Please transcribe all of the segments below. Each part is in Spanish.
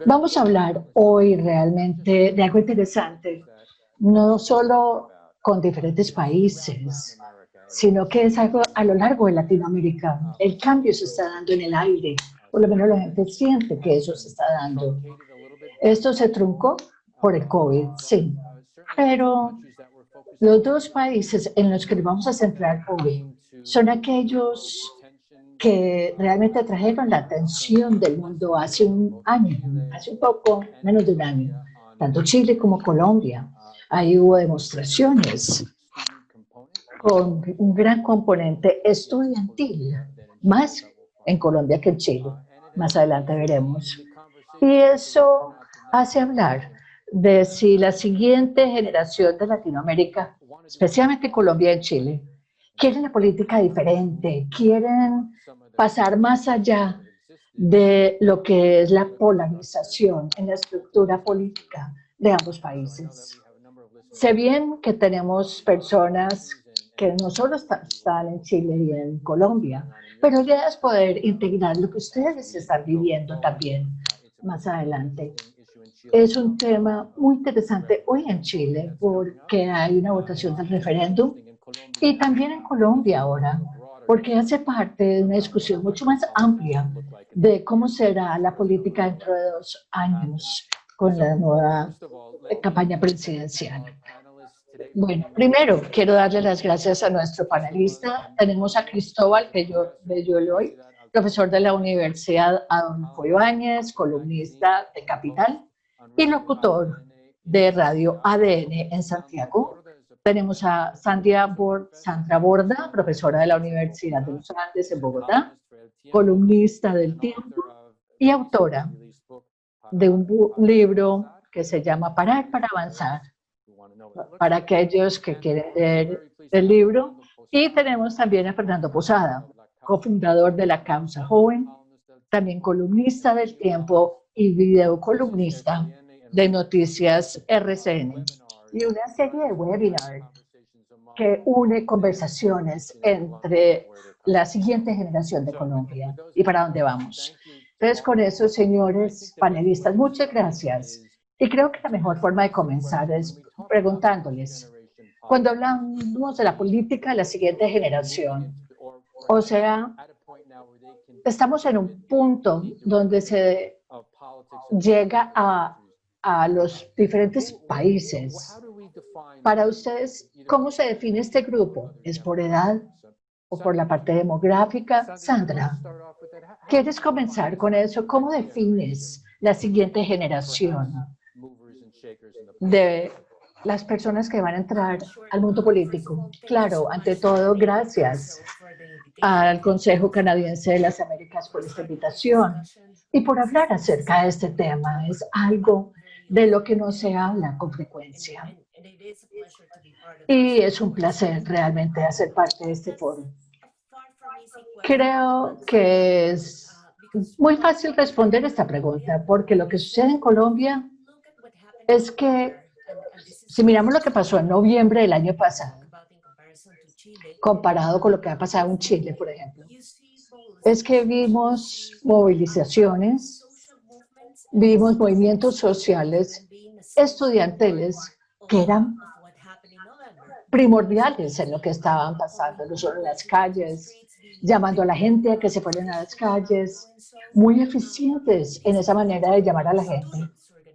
Vamos a hablar hoy realmente de algo interesante, no solo con diferentes países, sino que es algo a lo largo de Latinoamérica. El cambio se está dando en el aire, por lo menos la gente siente que eso se está dando. Esto se truncó por el COVID, sí, pero los dos países en los que nos vamos a centrar hoy son aquellos que realmente atrajeron la atención del mundo hace un año, hace un poco menos de un año, tanto Chile como Colombia. Ahí hubo demostraciones con un gran componente estudiantil, más en Colombia que en Chile. Más adelante veremos. Y eso hace hablar de si la siguiente generación de Latinoamérica, especialmente Colombia y Chile, quieren una política diferente, quieren pasar más allá de lo que es la polarización en la estructura política de ambos países. Sé bien que tenemos personas que no solo están en Chile y en Colombia, pero la idea es poder integrar lo que ustedes están viviendo también más adelante. Es un tema muy interesante hoy en Chile porque hay una votación del referéndum y también en Colombia ahora, porque hace parte de una discusión mucho más amplia de cómo será la política dentro de 2 años con la nueva campaña presidencial. Bueno, primero quiero darle las gracias a nuestro panelista. Tenemos a Cristóbal Bello Eloy, profesor de la Universidad Adolfo Ibáñez, columnista de Capital y locutor de Radio ADN en Santiago. Tenemos a Sandra Borda, profesora de la Universidad de los Andes en Bogotá, columnista del Tiempo y autora de un libro que se llama Parar para Avanzar, para aquellos que quieren leer el libro. Y tenemos también a Fernando Posada, cofundador de la Causa Joven, también columnista del Tiempo y videocolumnista de Noticias RCN, y una serie de webinars que une conversaciones entre la siguiente generación de Colombia y para dónde vamos. Entonces, con eso, señores panelistas, muchas gracias. Y creo que la mejor forma de comenzar es preguntándoles, cuando hablamos de la política de la siguiente generación, o sea, estamos en un punto donde se llega a los diferentes países. Para ustedes, ¿cómo se define este grupo? ¿Es por edad o por la parte demográfica? Sandra, ¿quieres comenzar con eso? ¿Cómo defines la siguiente generación de las personas que van a entrar al mundo político? Claro, ante todo, gracias al Consejo Canadiense de las Américas por esta invitación y por hablar acerca de este tema. Es algo de lo que no se habla con frecuencia. Y es un placer realmente hacer parte de este foro. Creo que es muy fácil responder esta pregunta, porque lo que sucede en Colombia es que, si miramos lo que pasó en noviembre del año pasado, comparado con lo que ha pasado en Chile, por ejemplo, es que vimos movilizaciones, vimos movimientos sociales estudiantiles que eran primordiales en lo que estaban pasando, no solo en las calles, llamando a la gente a que se fueran a las calles, muy eficientes en esa manera de llamar a la gente.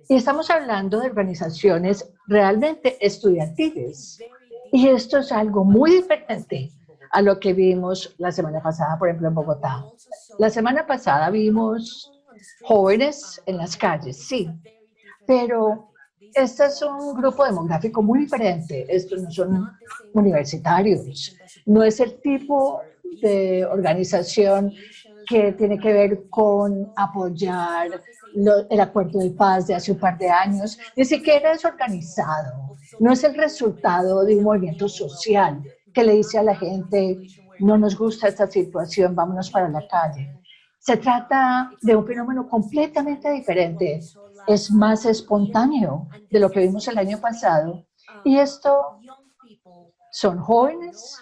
Y estamos hablando de organizaciones realmente estudiantiles. Y esto es algo muy diferente a lo que vimos la semana pasada, por ejemplo, en Bogotá. La semana pasada vimos jóvenes en las calles, sí, pero este es un grupo demográfico muy diferente. Estos no son universitarios, no es el tipo de organización que tiene que ver con apoyar el acuerdo de paz de hace un par de años, ni siquiera es organizado, no es el resultado de un movimiento social que le dice a la gente, no nos gusta esta situación, vámonos para la calle. Se trata de un fenómeno completamente diferente, es más espontáneo de lo que vimos el año pasado, y esto son jóvenes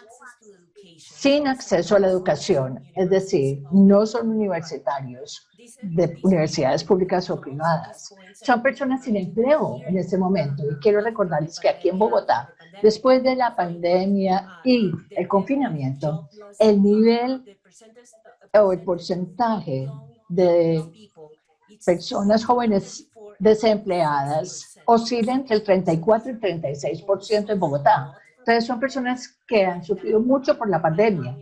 sin acceso a la educación, es decir, no son universitarios de universidades públicas o privadas. Son personas sin empleo en este momento. Y quiero recordarles que aquí en Bogotá, después de la pandemia y el confinamiento, el nivel o el porcentaje de personas jóvenes desempleadas oscila entre el 34 y el 36% en Bogotá. Entonces son personas que han sufrido mucho por la pandemia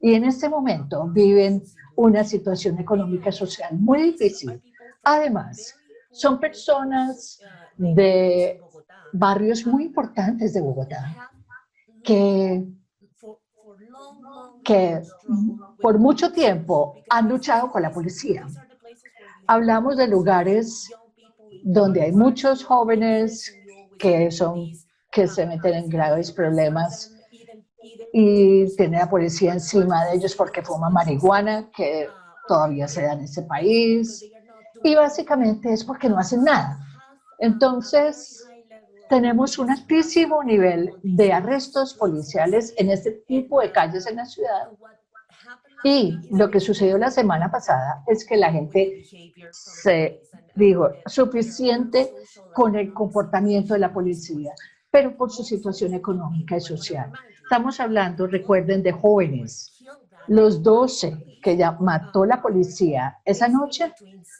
y en este momento viven una situación económica y social muy difícil. Además, son personas de barrios muy importantes de Bogotá que por mucho tiempo han luchado con la policía. Hablamos de lugares donde hay muchos jóvenes que se meten en graves problemas y tiene la policía encima de ellos porque fuman marihuana, que todavía se da en ese país, y básicamente es porque no hacen nada. Entonces, tenemos un altísimo nivel de arrestos policiales en este tipo de calles en la ciudad. Y lo que sucedió la semana pasada es que la gente se dijo suficiente con el comportamiento de la policía, pero por su situación económica y social. Estamos hablando, recuerden, de jóvenes. Los 12 que ya mató la policía esa noche,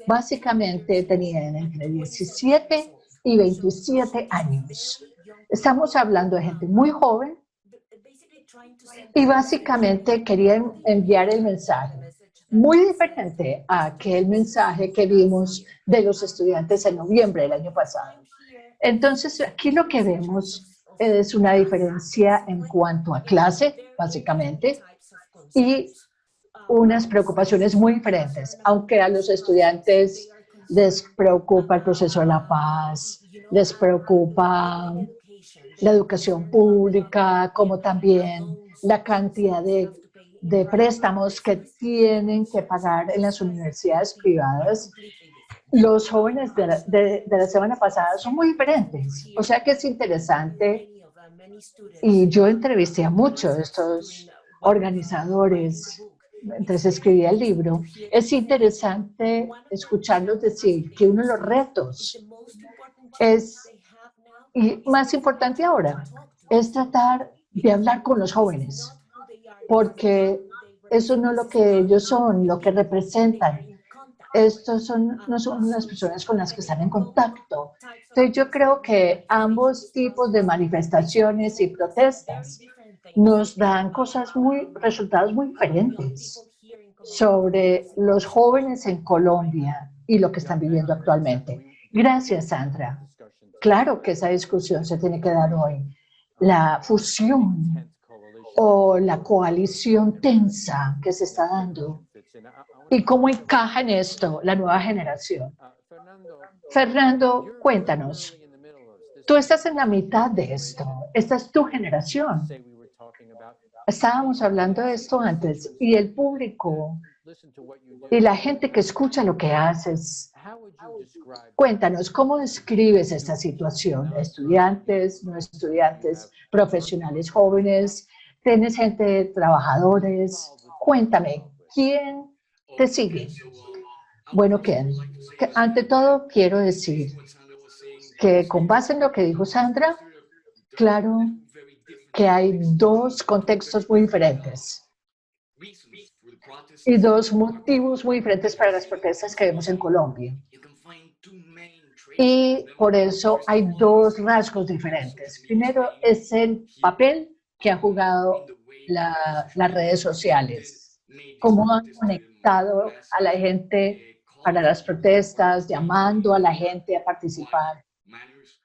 básicamente tenían entre 17 y 27 años. Estamos hablando de gente muy joven y básicamente querían enviar el mensaje muy diferente a aquel mensaje que vimos de los estudiantes en noviembre del año pasado. Entonces, aquí lo que vemos es una diferencia en cuanto a clase, básicamente, y unas preocupaciones muy diferentes, aunque a los estudiantes les preocupa el proceso de la paz, les preocupa la educación pública, como también la cantidad de préstamos que tienen que pagar en las universidades privadas. Los jóvenes de la semana pasada son muy diferentes, o sea que es interesante y yo entrevisté a muchos de estos organizadores entonces escribí el libro. Es interesante escucharlos decir que uno de los retos es, y más importante ahora, es tratar de hablar con los jóvenes, porque eso no es lo que ellos son, lo que representan. Estos no son las personas con las que están en contacto. Entonces yo creo que ambos tipos de manifestaciones y protestas nos dan resultados muy diferentes sobre los jóvenes en Colombia y lo que están viviendo actualmente. Gracias, Sandra. Claro que esa discusión se tiene que dar hoy. La fusión o la coalición tensa que se está dando y cómo encaja en esto la nueva generación. Fernando, cuéntanos, tú estás en la mitad de esto, esta es tu generación. Estábamos hablando de esto antes y el público y la gente que escucha lo que haces. Cuéntanos, ¿cómo describes esta situación? Estudiantes, no estudiantes, profesionales jóvenes, tienes gente, trabajadores. Cuéntame, ¿quién te sigue? Bueno, Ken, ante todo quiero decir que con base en lo que dijo Sandra, claro que hay dos contextos muy diferentes y dos motivos muy diferentes para las protestas que vemos en Colombia. Y por eso hay dos rasgos diferentes. Primero es el papel que han jugado las redes sociales, cómo han conectado a la gente para las protestas, llamando a la gente a participar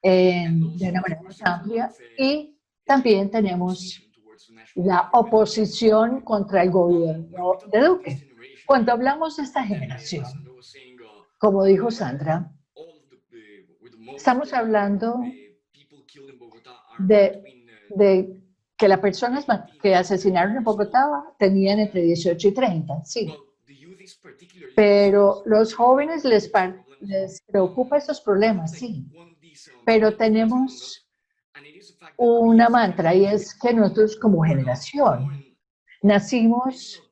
de una manera más amplia. Y también tenemos la oposición contra el gobierno de Duque. Cuando hablamos de esta generación, como dijo Sandra, estamos hablando de que las personas que asesinaron en Bogotá tenían entre 18 y 30, sí. Pero los jóvenes les preocupa estos problemas, sí. Pero tenemos una mantra y es que nosotros como generación Nacimos,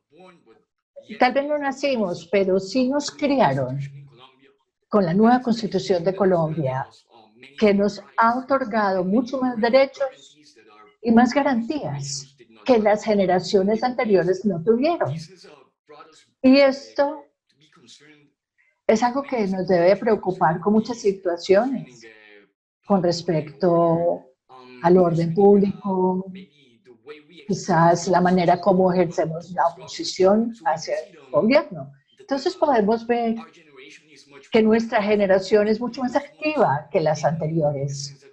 tal vez no nacimos, pero sí nos criaron con la nueva Constitución de Colombia, que nos ha otorgado mucho más derechos y más garantías que las generaciones anteriores no tuvieron. Y esto es algo que nos debe preocupar con muchas situaciones con respecto al orden público, quizás la manera como ejercemos la oposición hacia el gobierno. Entonces podemos ver que nuestra generación es mucho más activa que las anteriores,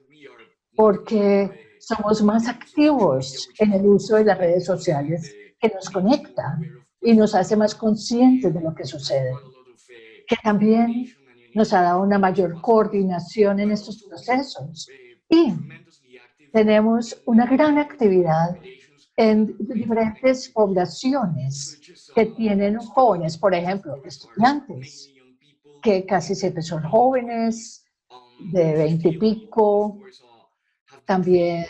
porque somos más activos en el uso de las redes sociales que nos conectan y nos hace más conscientes de lo que sucede, que también nos ha dado una mayor coordinación en estos procesos y tenemos una gran actividad en diferentes poblaciones que tienen jóvenes, por ejemplo, estudiantes, que casi siempre son jóvenes, de 20 y pico, también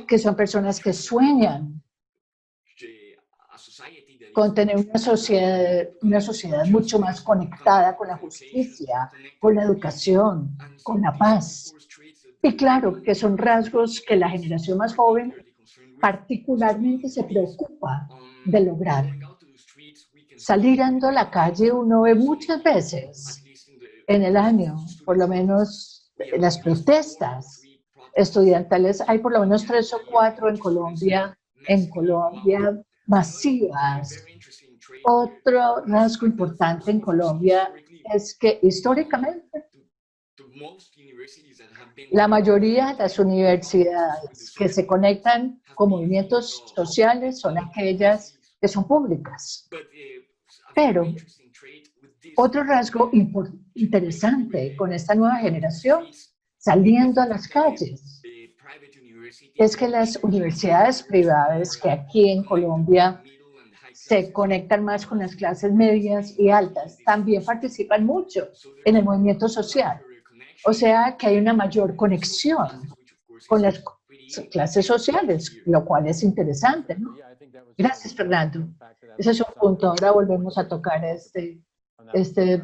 que son personas que sueñan con tener una sociedad mucho más conectada con la justicia, con la educación, con la paz. Y claro que son rasgos que la generación más joven particularmente se preocupa de lograr. Saliendo a la calle uno ve muchas veces en el año, por lo menos las protestas estudiantiles, hay por lo menos 3 o 4 en Colombia masivas. Otro rasgo importante en Colombia es que históricamente la mayoría de las universidades que se conectan con movimientos sociales son aquellas que son públicas. Pero otro rasgo interesante con esta nueva generación, saliendo a las calles, es que las universidades privadas que aquí en Colombia se conectan más con las clases medias y altas, también participan mucho en el movimiento social. O sea que hay una mayor conexión con las clases sociales, lo cual es interesante, ¿no? Gracias, Fernando. Ese es un punto. Ahora volvemos a tocar este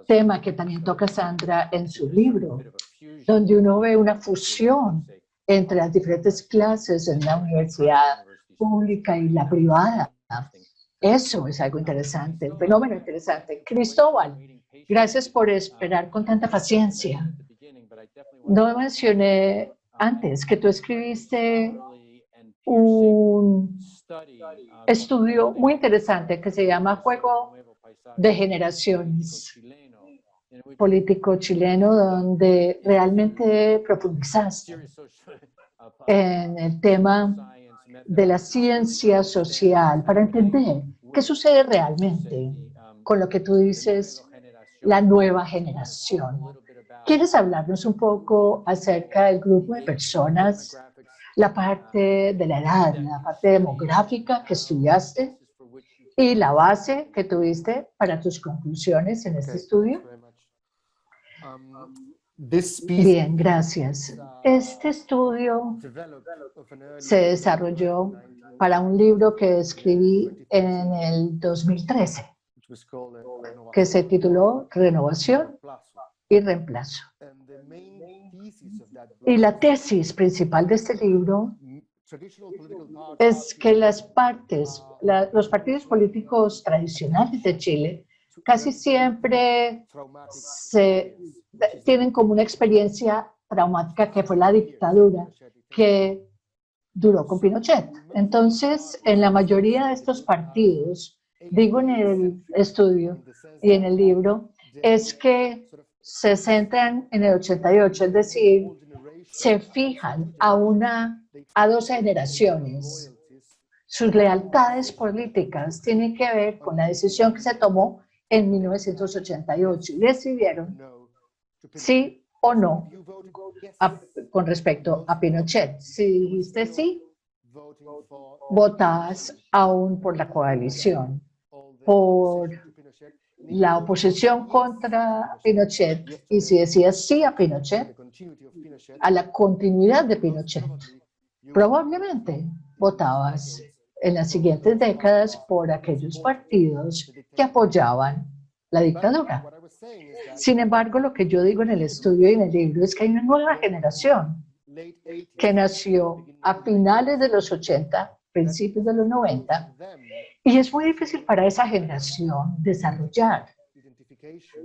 tema que también toca Sandra en su libro, donde uno ve una fusión entre las diferentes clases en la universidad pública y la privada. Eso es algo interesante, un fenómeno interesante. Cristóbal, gracias por esperar con tanta paciencia. No mencioné antes que tú escribiste un estudio muy interesante que se llama Juego de Generaciones, político chileno, donde realmente profundizaste en el tema de la ciencia social para entender qué sucede realmente con lo que tú dices, la nueva generación. ¿Quieres hablarnos un poco acerca del grupo de personas, la parte de la edad, la parte demográfica que estudiaste y la base que tuviste para tus conclusiones en este estudio? Bien, gracias. Este estudio se desarrolló para un libro que escribí en el 2013, que se tituló Renovación y Reemplazo. Y la tesis principal de este libro es que los partidos políticos tradicionales de Chile casi siempre tienen como una experiencia traumática que fue la dictadura que duró con Pinochet. Entonces, en la mayoría de estos partidos, digo en el estudio y en el libro, es que se centran en el 88, es decir, se fijan a 2 generaciones. Sus lealtades políticas tienen que ver con la decisión que se tomó en 1988 y decidieron sí o no con respecto a Pinochet. Si dijiste sí, votabas aún por la coalición, por la oposición contra Pinochet, y si decías sí a Pinochet, a la continuidad de Pinochet, probablemente votabas en las siguientes décadas por aquellos partidos que apoyaban la dictadura. Sin embargo, lo que yo digo en el estudio y en el libro es que hay una nueva generación que nació a finales de los 80, principios de los 90, y es muy difícil para esa generación desarrollar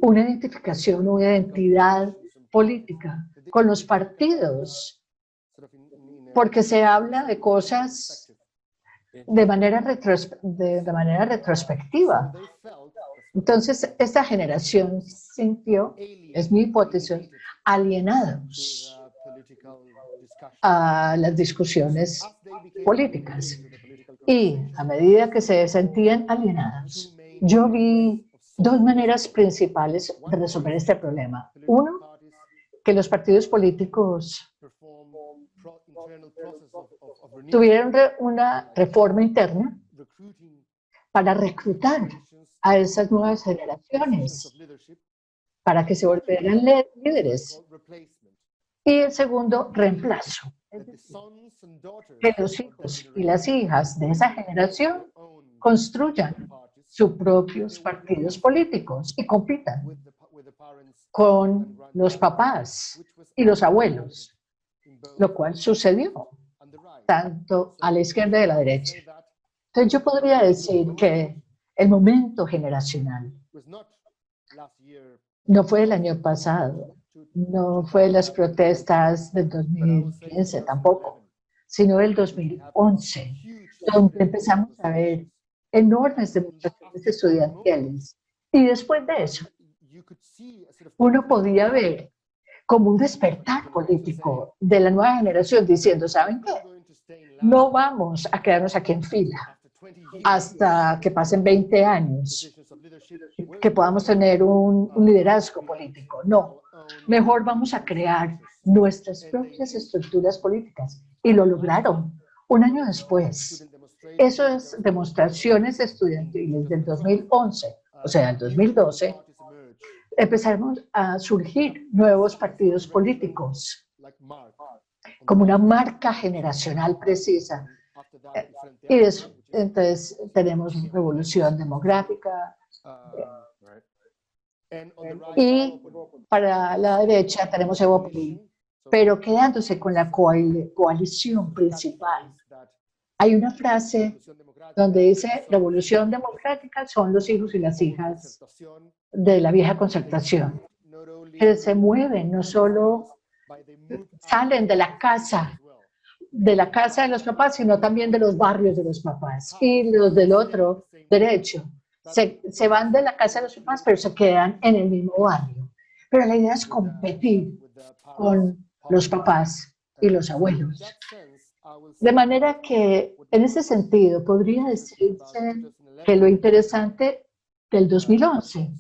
una identificación, una identidad política con los partidos, porque se habla de cosas de manera retrospectiva. Entonces, esta generación sintió, es mi hipótesis, alienados a las discusiones políticas. Y a medida que se sentían alienados, yo vi dos maneras principales de resolver este problema. Uno, que los partidos políticos tuvieron una reforma interna para reclutar a esas nuevas generaciones, para que se volvieran líderes. Y el segundo, reemplazo. Que los hijos y las hijas de esa generación construyan sus propios partidos políticos y compitan con los papás y los abuelos, lo cual sucedió tanto a la izquierda y a la derecha. Entonces yo podría decir que el momento generacional no fue el año pasado, no fue las protestas del 2015 tampoco, sino el 2011, donde empezamos a ver enormes demostraciones estudiantiles. Y después de eso, uno podía ver como un despertar político de la nueva generación diciendo, ¿saben qué? No vamos a quedarnos aquí en fila hasta que pasen 20 años, que podamos tener un liderazgo político. No, mejor vamos a crear nuestras propias estructuras políticas. Y lo lograron un año después. Esas demostraciones estudiantiles del 2011, o sea, el 2012, empezaron a surgir nuevos partidos políticos como una marca generacional precisa. Y entonces tenemos revolución demográfica. Y para la derecha tenemos Evópolis, pero quedándose con la coalición principal. Hay una frase donde dice, revolución democrática son los hijos y las hijas de la vieja concertación, que se mueven, no solo salen de la casa de los papás, sino también de los barrios de los papás. Y los del otro derecho se van de la casa de los papás, pero se quedan en el mismo barrio. Pero la idea es competir con los papás y los abuelos. De manera que, en ese sentido, podría decirse que lo interesante del 2011,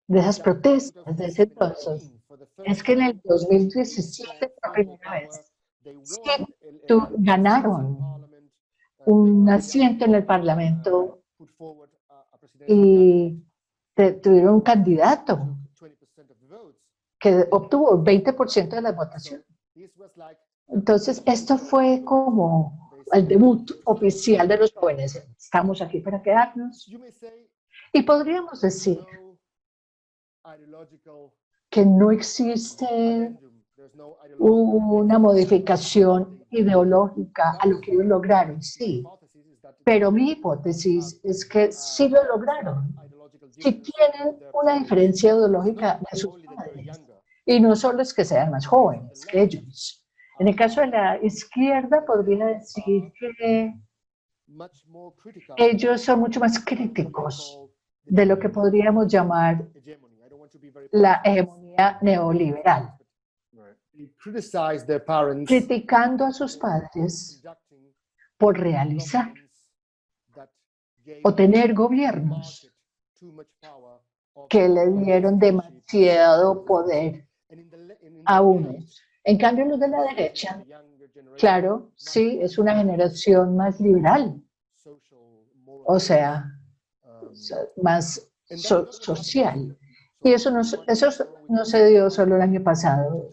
de esas protestas de ese entonces, es que en el 2017, por primera vez, ganaron un asiento en el Parlamento y tuvieron un candidato que obtuvo 20% de las votaciones. Entonces, esto fue como el debut oficial de los jóvenes. Estamos aquí para quedarnos. Y podríamos decir que no existe una modificación ideológica a lo que ellos lograron, sí. Pero mi hipótesis es que sí lo lograron. Sí tienen una diferencia ideológica de sus padres. Y no solo es que sean más jóvenes que ellos. En el caso de la izquierda, podría decir que ellos son mucho más críticos de lo que podríamos llamar la hegemonía neoliberal. Criticando a sus padres por realizar o tener gobiernos que le dieron demasiado poder a unos. En cambio, los de la derecha, claro, sí, es una generación más liberal, o sea, más social. Y eso no se dio solo el año pasado.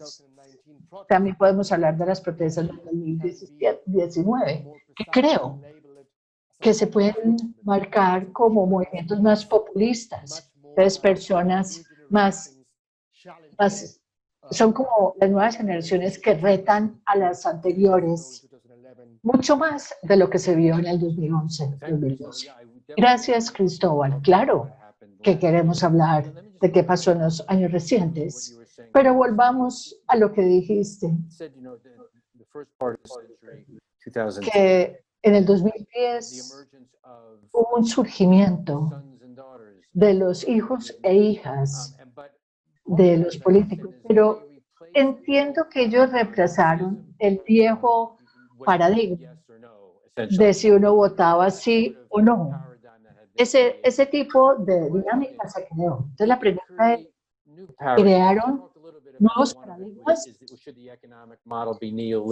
También podemos hablar de las protestas del 2019, que creo que se pueden marcar como movimientos más populistas. Entonces, personas más son como las nuevas generaciones que retan a las anteriores, mucho más de lo que se vio en el 2011, 2012. Gracias, Cristóbal. Claro que queremos hablar de qué pasó en los años recientes, pero volvamos a lo que dijiste, que en el 2010 hubo un surgimiento de los hijos e hijas de los políticos, pero entiendo que ellos reemplazaron el viejo paradigma de si uno votaba sí o no. Ese tipo de dinámica se creó. Entonces la pregunta es, ¿crearon nuevos paradigmas?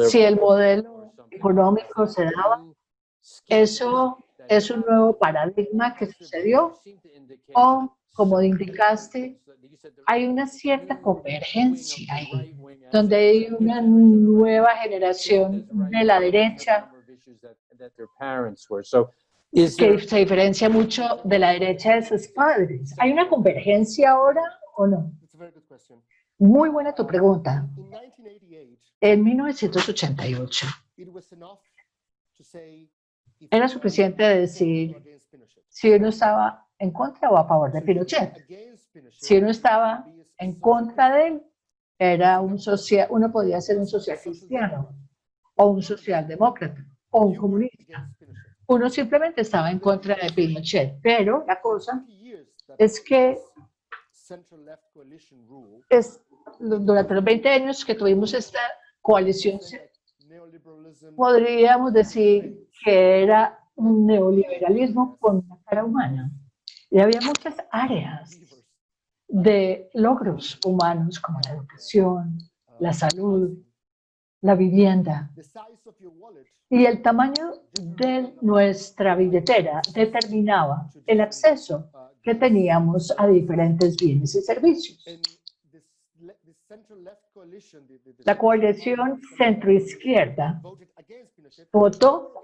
Si el modelo económico se daba, ¿eso es un nuevo paradigma que sucedió? O, como indicaste, hay una cierta convergencia ahí, donde hay una nueva generación de la derecha que se diferencia mucho de la derecha de sus padres. ¿Hay una convergencia ahora o no? Muy buena tu pregunta. En 1988 era suficiente decir si uno estaba en contra o a favor de Pinochet. Si uno estaba en contra de él, era uno podía ser un social cristiano o un socialdemócrata o un comunista. Uno simplemente estaba en contra de Pinochet, pero la cosa es que durante los 20 años que tuvimos esta coalición, podríamos decir que era un neoliberalismo con una cara humana. Y había muchas áreas de logros humanos como la educación, la salud, la vivienda. Y el tamaño de nuestra billetera determinaba el acceso que teníamos a diferentes bienes y servicios. La coalición centroizquierda votó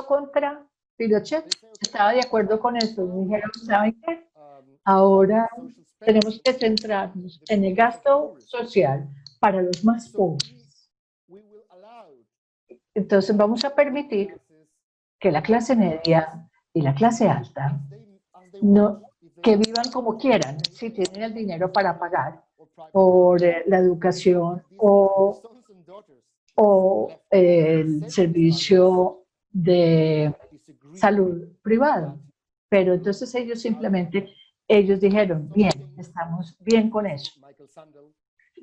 contra Pinochet. Estaba de acuerdo con eso. Me dijeron, ¿saben qué? Ahora tenemos que centrarnos en el gasto social para los más pobres. Entonces vamos a permitir que la clase media y la clase alta que vivan como quieran, si tienen el dinero para pagar por la educación o el servicio de salud privado. Pero entonces ellos dijeron, bien, estamos bien con eso.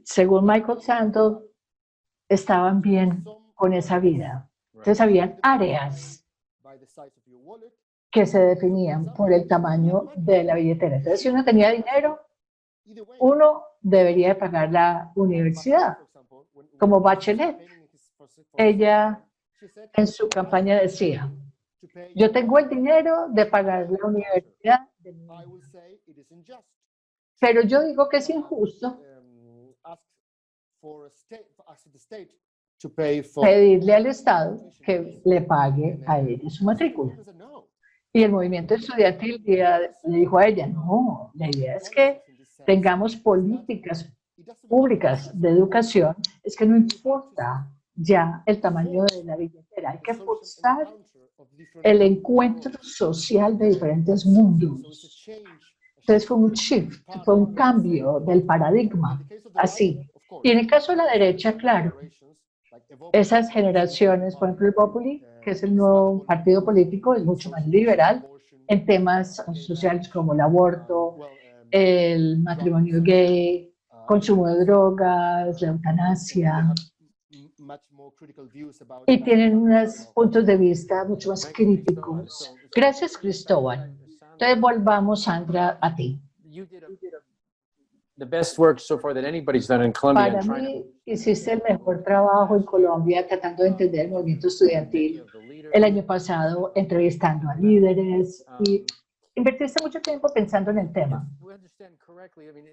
Según Michael Sandel, estaban bien con esa vida. Entonces habían áreas que se definían por el tamaño de la billetera. Entonces, si uno tenía dinero, uno debería de pagar la universidad, como Bachelet. Ella en su campaña decía, yo tengo el dinero de pagar la universidad de mi hija, pero yo digo que es injusto pedirle al Estado que le pague a ella su matrícula. Y el movimiento estudiantil le dijo a ella, no, la idea es que tengamos políticas públicas de educación, es que no importa ya el tamaño de la billetera, hay que forzar el encuentro social de diferentes mundos. Entonces fue un shift, fue un cambio del paradigma, así. Y en el caso de la derecha, claro, esas generaciones, por ejemplo, el Populi, que es el nuevo partido político, es mucho más liberal en temas sociales como el aborto, el matrimonio gay, consumo de drogas, la eutanasia, y tienen unos puntos de vista mucho más críticos. Gracias, Cristóbal. Entonces volvamos, Sandra, a ti. Para mí, hiciste el mejor trabajo en Colombia tratando de entender el movimiento estudiantil. El año pasado, entrevistando a líderes y invertiste mucho tiempo pensando en el tema.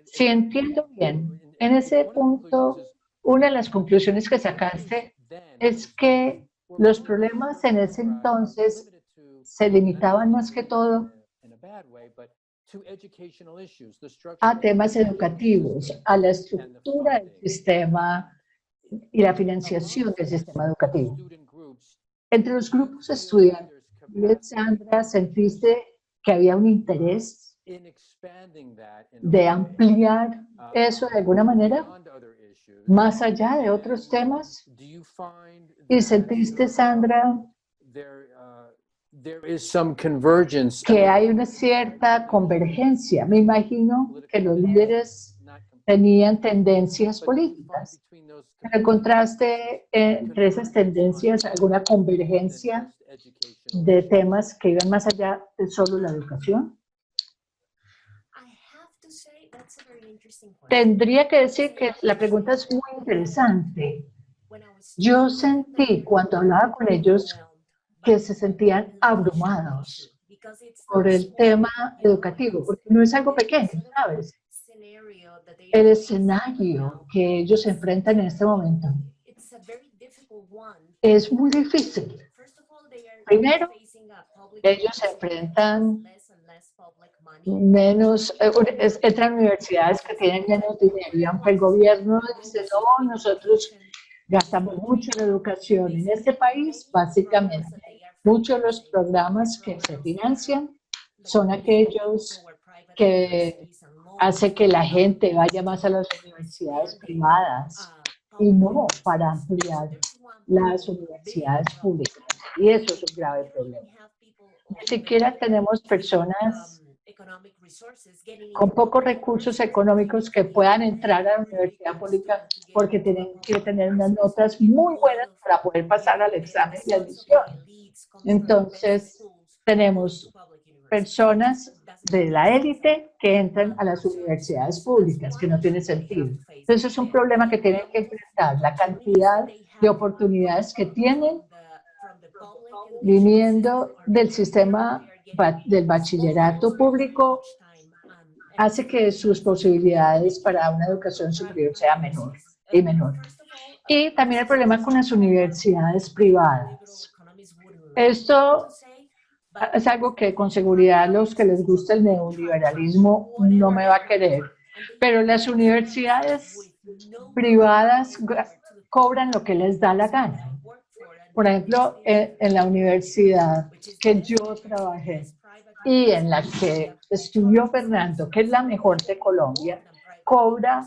Si entiendo bien, en ese punto, una de las conclusiones que sacaste es que los problemas en ese entonces se limitaban más que todo a temas educativos, a la estructura del sistema y la financiación del sistema educativo. Entre los grupos estudiantiles, Sandra, ¿sentiste que había un interés de ampliar eso de alguna manera, más allá de otros temas? ¿Y sentiste, Sandra, que hay una cierta convergencia? Me imagino que los líderes tenían tendencias políticas. ¿Encontraste entre esas tendencias alguna convergencia de temas que iban más allá de solo la educación? Tendría que decir que la pregunta es muy interesante. Yo sentí cuando hablaba con ellos que se sentían abrumados por el tema educativo, porque no es algo pequeño, ¿sabes? El escenario que ellos se enfrentan en este momento es muy difícil. Primero, ellos se enfrentan menos, entran universidades que tienen menos dinero, y aunque el gobierno dice, no, nosotros gastamos mucho en educación en este país, básicamente, muchos de los programas que se financian son aquellos que hacen que la gente vaya más a las universidades privadas y no para ampliar las universidades públicas. Y eso es un grave problema. Ni siquiera tenemos personas con pocos recursos económicos que puedan entrar a la universidad pública porque tienen que tener unas notas muy buenas para poder pasar al examen de admisión. Entonces, tenemos personas de la élite que entran a las universidades públicas, que no tiene sentido. Entonces, es un problema que tienen que enfrentar, la cantidad de oportunidades que tienen viniendo del sistema del bachillerato público hace que sus posibilidades para una educación superior sea menor y menor. Y también el problema con las universidades privadas. Esto es algo que con seguridad los que les gusta el neoliberalismo no me va a querer, pero las universidades privadas cobran lo que les da la gana. Por ejemplo, en la universidad que yo trabajé y en la que estudió Fernando, que es la mejor de Colombia, cobra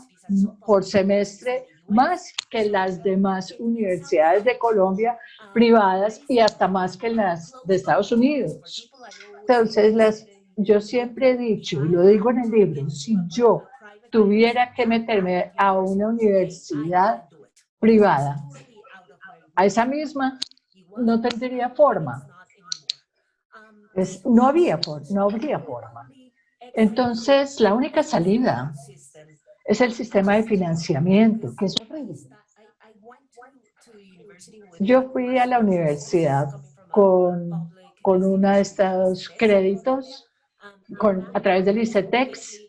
por semestre más que las demás universidades de Colombia privadas y hasta más que las de Estados Unidos. Entonces, yo siempre he dicho, y lo digo en el libro, si yo tuviera que meterme a una universidad privada, a esa misma, no tendría forma. No habría forma. Entonces, la única salida es el sistema de financiamiento, que es horrible. Yo fui a la universidad con uno de estos créditos a través del ICETEX,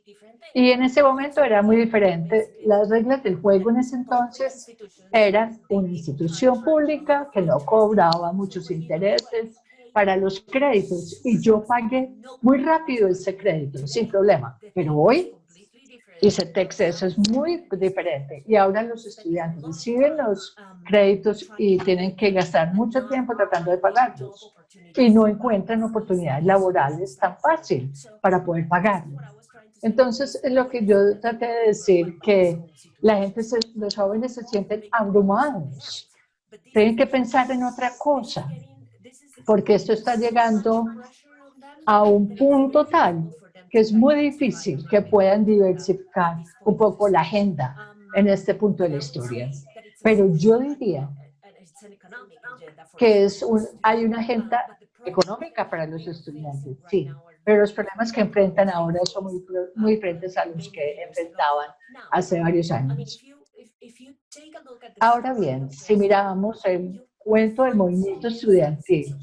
y en ese momento era muy diferente. Las reglas del juego en ese entonces eran una institución pública que no cobraba muchos intereses para los créditos, y yo pagué muy rápido ese crédito, sin problema. Pero hoy, ICETEX, eso es muy diferente, y ahora los estudiantes reciben los créditos y tienen que gastar mucho tiempo tratando de pagarlos, y no encuentran oportunidades laborales tan fácil para poder pagarlos. Entonces, es lo que yo traté de decir, que la gente, los jóvenes se sienten abrumados, tienen que pensar en otra cosa, porque esto está llegando a un punto tal que es muy difícil que puedan diversificar un poco la agenda en este punto de la historia. Pero yo diría que hay una agenda económica para los estudiantes, sí, pero los problemas que enfrentan ahora son muy diferentes a los que enfrentaban hace varios años. Ahora bien, si miramos el cuento del movimiento estudiantil,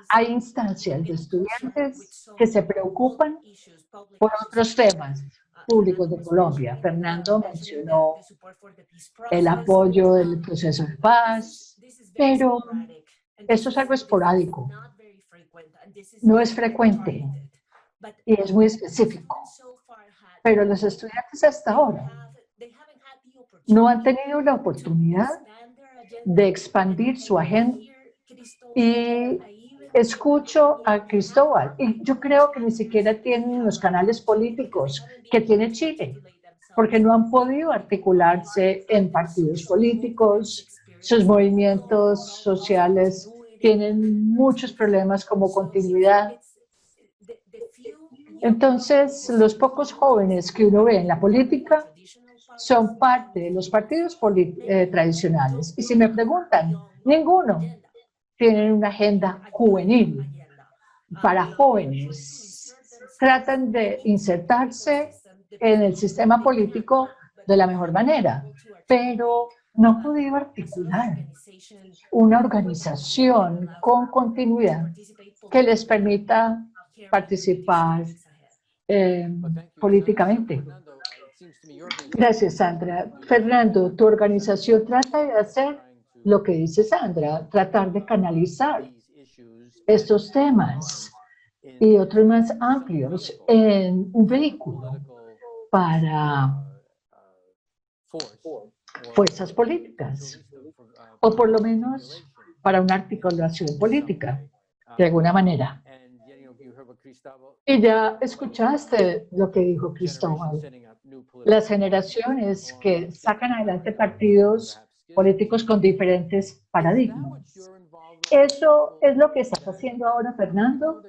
hay instancias de estudiantes que se preocupan por otros temas públicos de Colombia. Fernando mencionó el apoyo del proceso de paz, pero esto es algo esporádico. no es frecuente y es muy específico. Pero los estudiantes hasta ahora no han tenido la oportunidad de expandir su agenda y escucho a Cristóbal y yo creo que ni siquiera tienen los canales políticos que tiene Chile, porque no han podido articularse en partidos políticos, sus movimientos sociales tienen muchos problemas como continuidad. Entonces, los pocos jóvenes que uno ve en la política son parte de los partidos tradicionales. Y si me preguntan, ninguno tiene una agenda juvenil para jóvenes. Tratan de insertarse en el sistema político de la mejor manera, pero no han podido articular una organización con continuidad que les permita participar políticamente. Gracias, Sandra. Fernando, tu organización trata de hacer lo que dice Sandra, tratar de canalizar estos temas y otros más amplios en un vehículo para fuerzas políticas, o por lo menos para una articulación política, de alguna manera. Y ya escuchaste lo que dijo Cristóbal. Las generaciones que sacan adelante partidos políticos con diferentes paradigmas. Eso es lo que estás haciendo ahora, Fernando.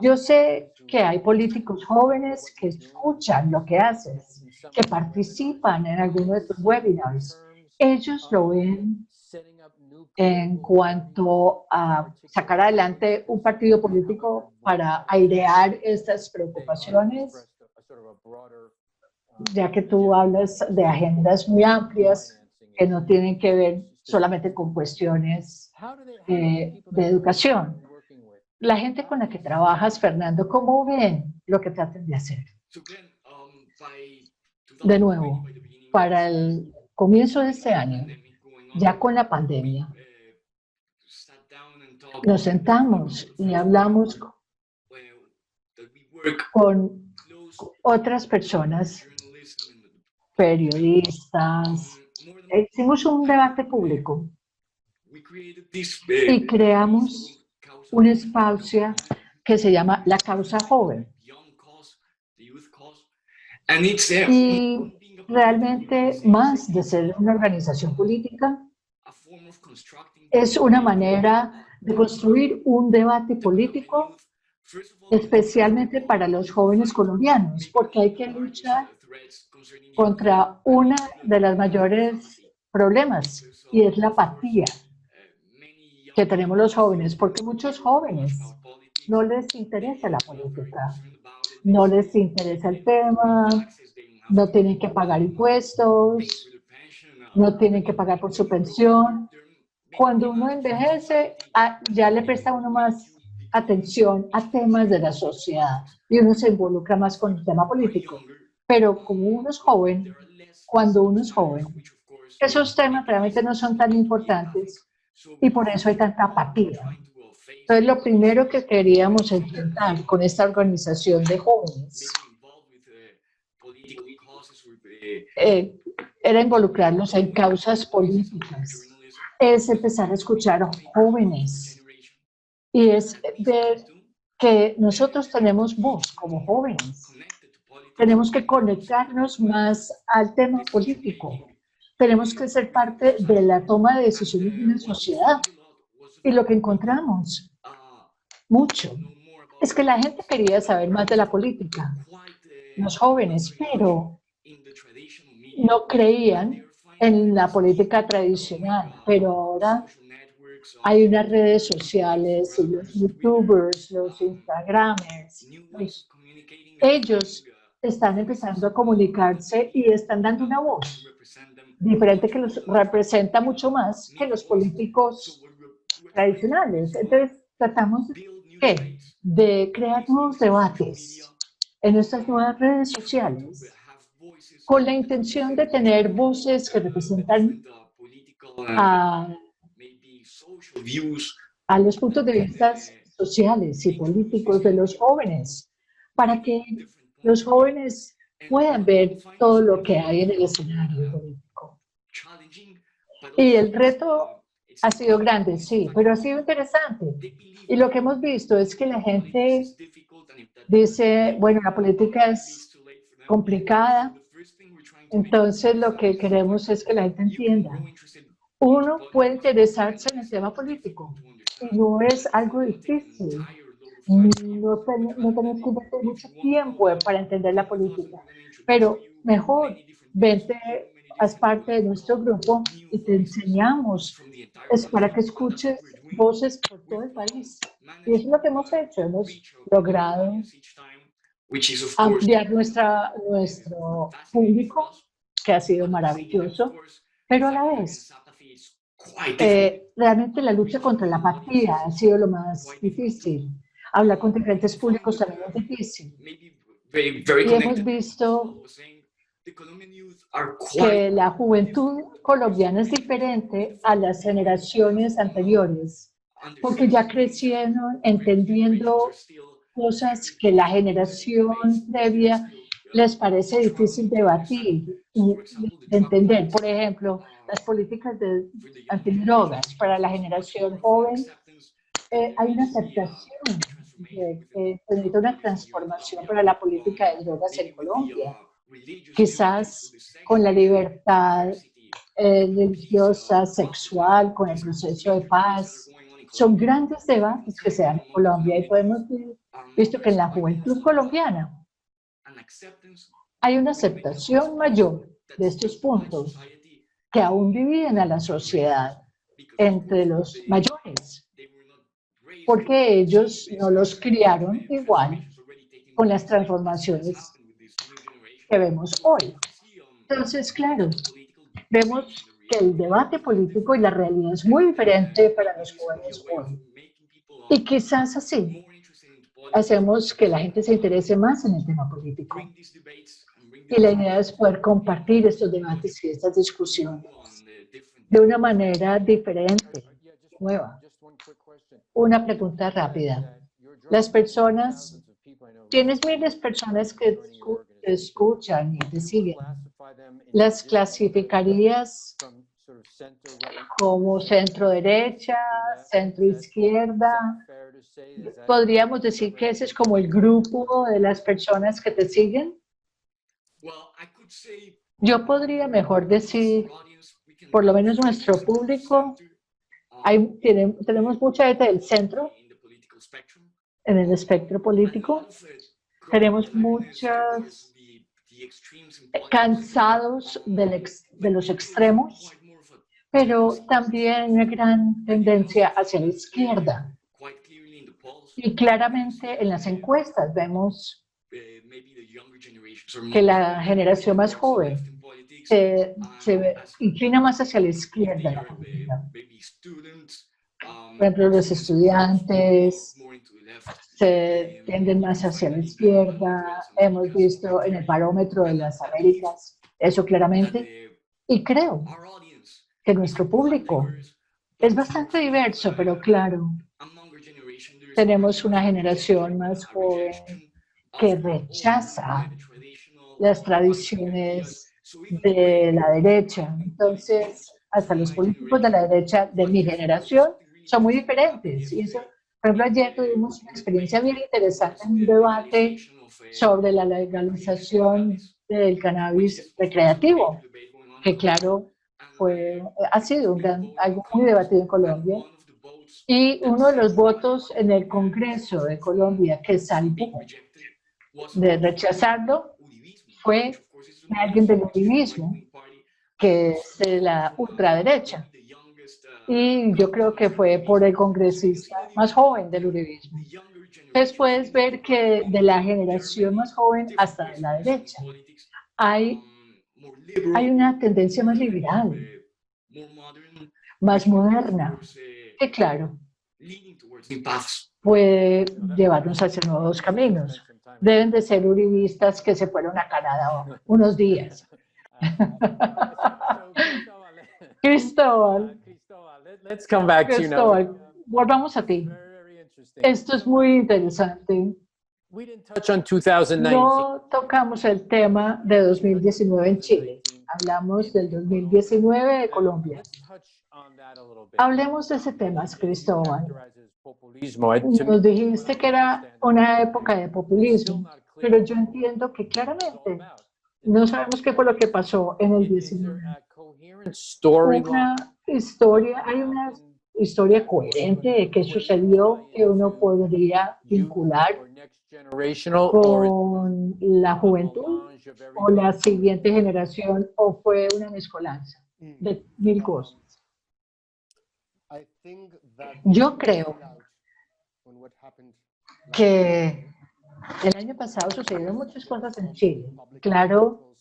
Yo sé que hay políticos jóvenes que escuchan lo que haces, que participan en alguno de tus webinars. Ellos lo ven en cuanto a sacar adelante un partido político para airear estas preocupaciones, ya que tú hablas de agendas muy amplias que no tienen que ver solamente con cuestiones de educación. La gente con la que trabajas, Fernando, ¿cómo ven lo que tratan de hacer? De nuevo, para el comienzo de este año, ya con la pandemia, nos sentamos y hablamos con otras personas, periodistas, hicimos un debate público y creamos un espacio que se llama La Causa Joven. Y realmente, más de ser una organización política, es una manera de construir un debate político, especialmente para los jóvenes colombianos, porque hay que luchar contra una de las mayores problemas, y es la apatía que tenemos los jóvenes, porque muchos jóvenes no les interesa la política, no les interesa el tema, no tienen que pagar impuestos, no tienen que pagar por su pensión. Cuando uno envejece, ya le presta uno más atención a temas de la sociedad y uno se involucra más con el tema político. Pero como uno es joven, cuando uno es joven, esos temas realmente no son tan importantes y por eso hay tanta apatía. Entonces, lo primero que queríamos enfrentar con esta organización de jóvenes era involucrarlos en causas políticas, es empezar a escuchar a jóvenes y es ver que nosotros tenemos voz como jóvenes. Tenemos que conectarnos más al tema político. Tenemos que ser parte de la toma de decisiones de una sociedad. Y lo que encontramos mucho es que la gente quería saber más de la política, los jóvenes, pero no creían en la política tradicional. Pero ahora hay unas redes sociales y los youtubers, los instagramers, ellos están empezando a comunicarse y están dando una voz diferente que los representa mucho más que los políticos tradicionales. Entonces, tratamos de crear nuevos debates en nuestras nuevas redes sociales con la intención de tener voces que representan a los puntos de vista sociales y políticos de los jóvenes, para que los jóvenes puedan ver todo lo que hay en el escenario político. Y el reto ha sido grande, sí, pero ha sido interesante. Y lo que hemos visto es que la gente dice, bueno, la política es complicada, entonces lo que queremos es que la gente entienda. Uno puede interesarse en el tema político y no es algo difícil. No tenemos que invertir mucho tiempo para entender la política, pero mejor, vente, haz parte de nuestro grupo y te enseñamos. Es para que escuches voces por todo el país. Y eso es lo que hemos hecho. Hemos logrado ampliar nuestro público, que ha sido maravilloso, pero a la vez, realmente la lucha contra la apatía ha sido lo más difícil. Hablar con diferentes públicos también es difícil. Y hemos visto que la juventud colombiana es diferente a las generaciones anteriores, porque ya crecieron entendiendo cosas que la generación previa les parece difícil debatir y entender. Por ejemplo, las políticas de antidrogas para la generación joven, hay una aceptación de que se necesita una transformación para la política de drogas en Colombia. Quizás con la libertad religiosa, sexual, con el proceso de paz. Son grandes debates que se dan en Colombia y podemos visto que en la juventud colombiana hay una aceptación mayor de estos puntos que aún dividen a la sociedad entre los mayores, porque ellos no los criaron igual con las transformaciones que vemos hoy. Entonces, claro, vemos que el debate político y la realidad es muy diferente para los jóvenes hoy. Y quizás así hacemos que la gente se interese más en el tema político. Y la idea es poder compartir estos debates y estas discusiones de una manera diferente, nueva. Una pregunta rápida. Las personas, tienes miles de personas que te escuchan y te siguen. ¿Las clasificarías como centro derecha, centro izquierda? ¿Podríamos decir que ese es como el grupo de las personas que te siguen? Yo podría mejor decir, por lo menos nuestro público, tenemos mucha gente del centro, en el espectro político, tenemos muchos cansados de los extremos, pero también una gran tendencia hacia la izquierda. Y claramente en las encuestas vemos que la generación más joven se inclina más hacia la izquierda. La política. Por ejemplo, los estudiantes se tienden más hacia la izquierda. Hemos visto en el barómetro de las Américas eso claramente. Y creo que nuestro público es bastante diverso, pero claro, tenemos una generación más joven que rechaza las tradiciones de la derecha. Entonces, hasta los políticos de la derecha de mi generación son muy diferentes. Y eso, por ejemplo, ayer tuvimos una experiencia bien interesante en un debate sobre la legalización del cannabis recreativo, que claro, ha sido algo muy debatido en Colombia. Y uno de los votos en el Congreso de Colombia que salvó de rechazarlo fue alguien del uribismo, que es de la ultraderecha. Y yo creo que fue por el congresista más joven del uribismo. Entonces puedes ver que de la generación más joven hasta de la derecha hay una tendencia más liberal, más moderna, que claro, puede llevarnos hacia nuevos caminos. Deben de ser uribistas que se fueron a Canadá unos días. Cristóbal, let's come back to you now. volvamos a ti. Esto es muy interesante. No tocamos el tema de 2019 en Chile. Hablamos del 2019 de Colombia. Hablemos de ese tema, Cristóbal. Nos dijiste que era una época de populismo, pero yo entiendo que claramente no sabemos qué fue lo que pasó en el 19. Hay una historia coherente de qué sucedió que uno podría vincular con la juventud o la siguiente generación, o fue una mezcolanza de mil cosas. Yo creo que el año pasado sucedieron muchas cosas en Chile. Claro,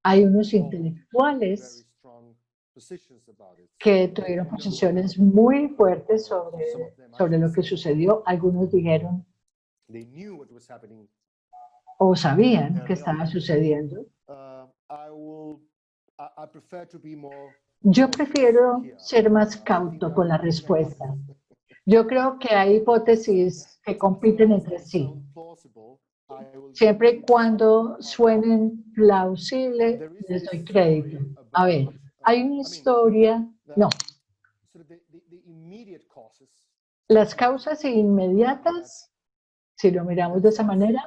hay unos intelectuales que tuvieron posiciones muy fuertes sobre lo que sucedió. Algunos dijeron o sabían que estaba sucediendo. Yo prefiero ser más cauto con la respuesta. Yo creo que hay hipótesis que compiten entre sí. Siempre y cuando suenen plausibles, les doy crédito. A ver, hay una historia, no. Las causas inmediatas, si lo miramos de esa manera,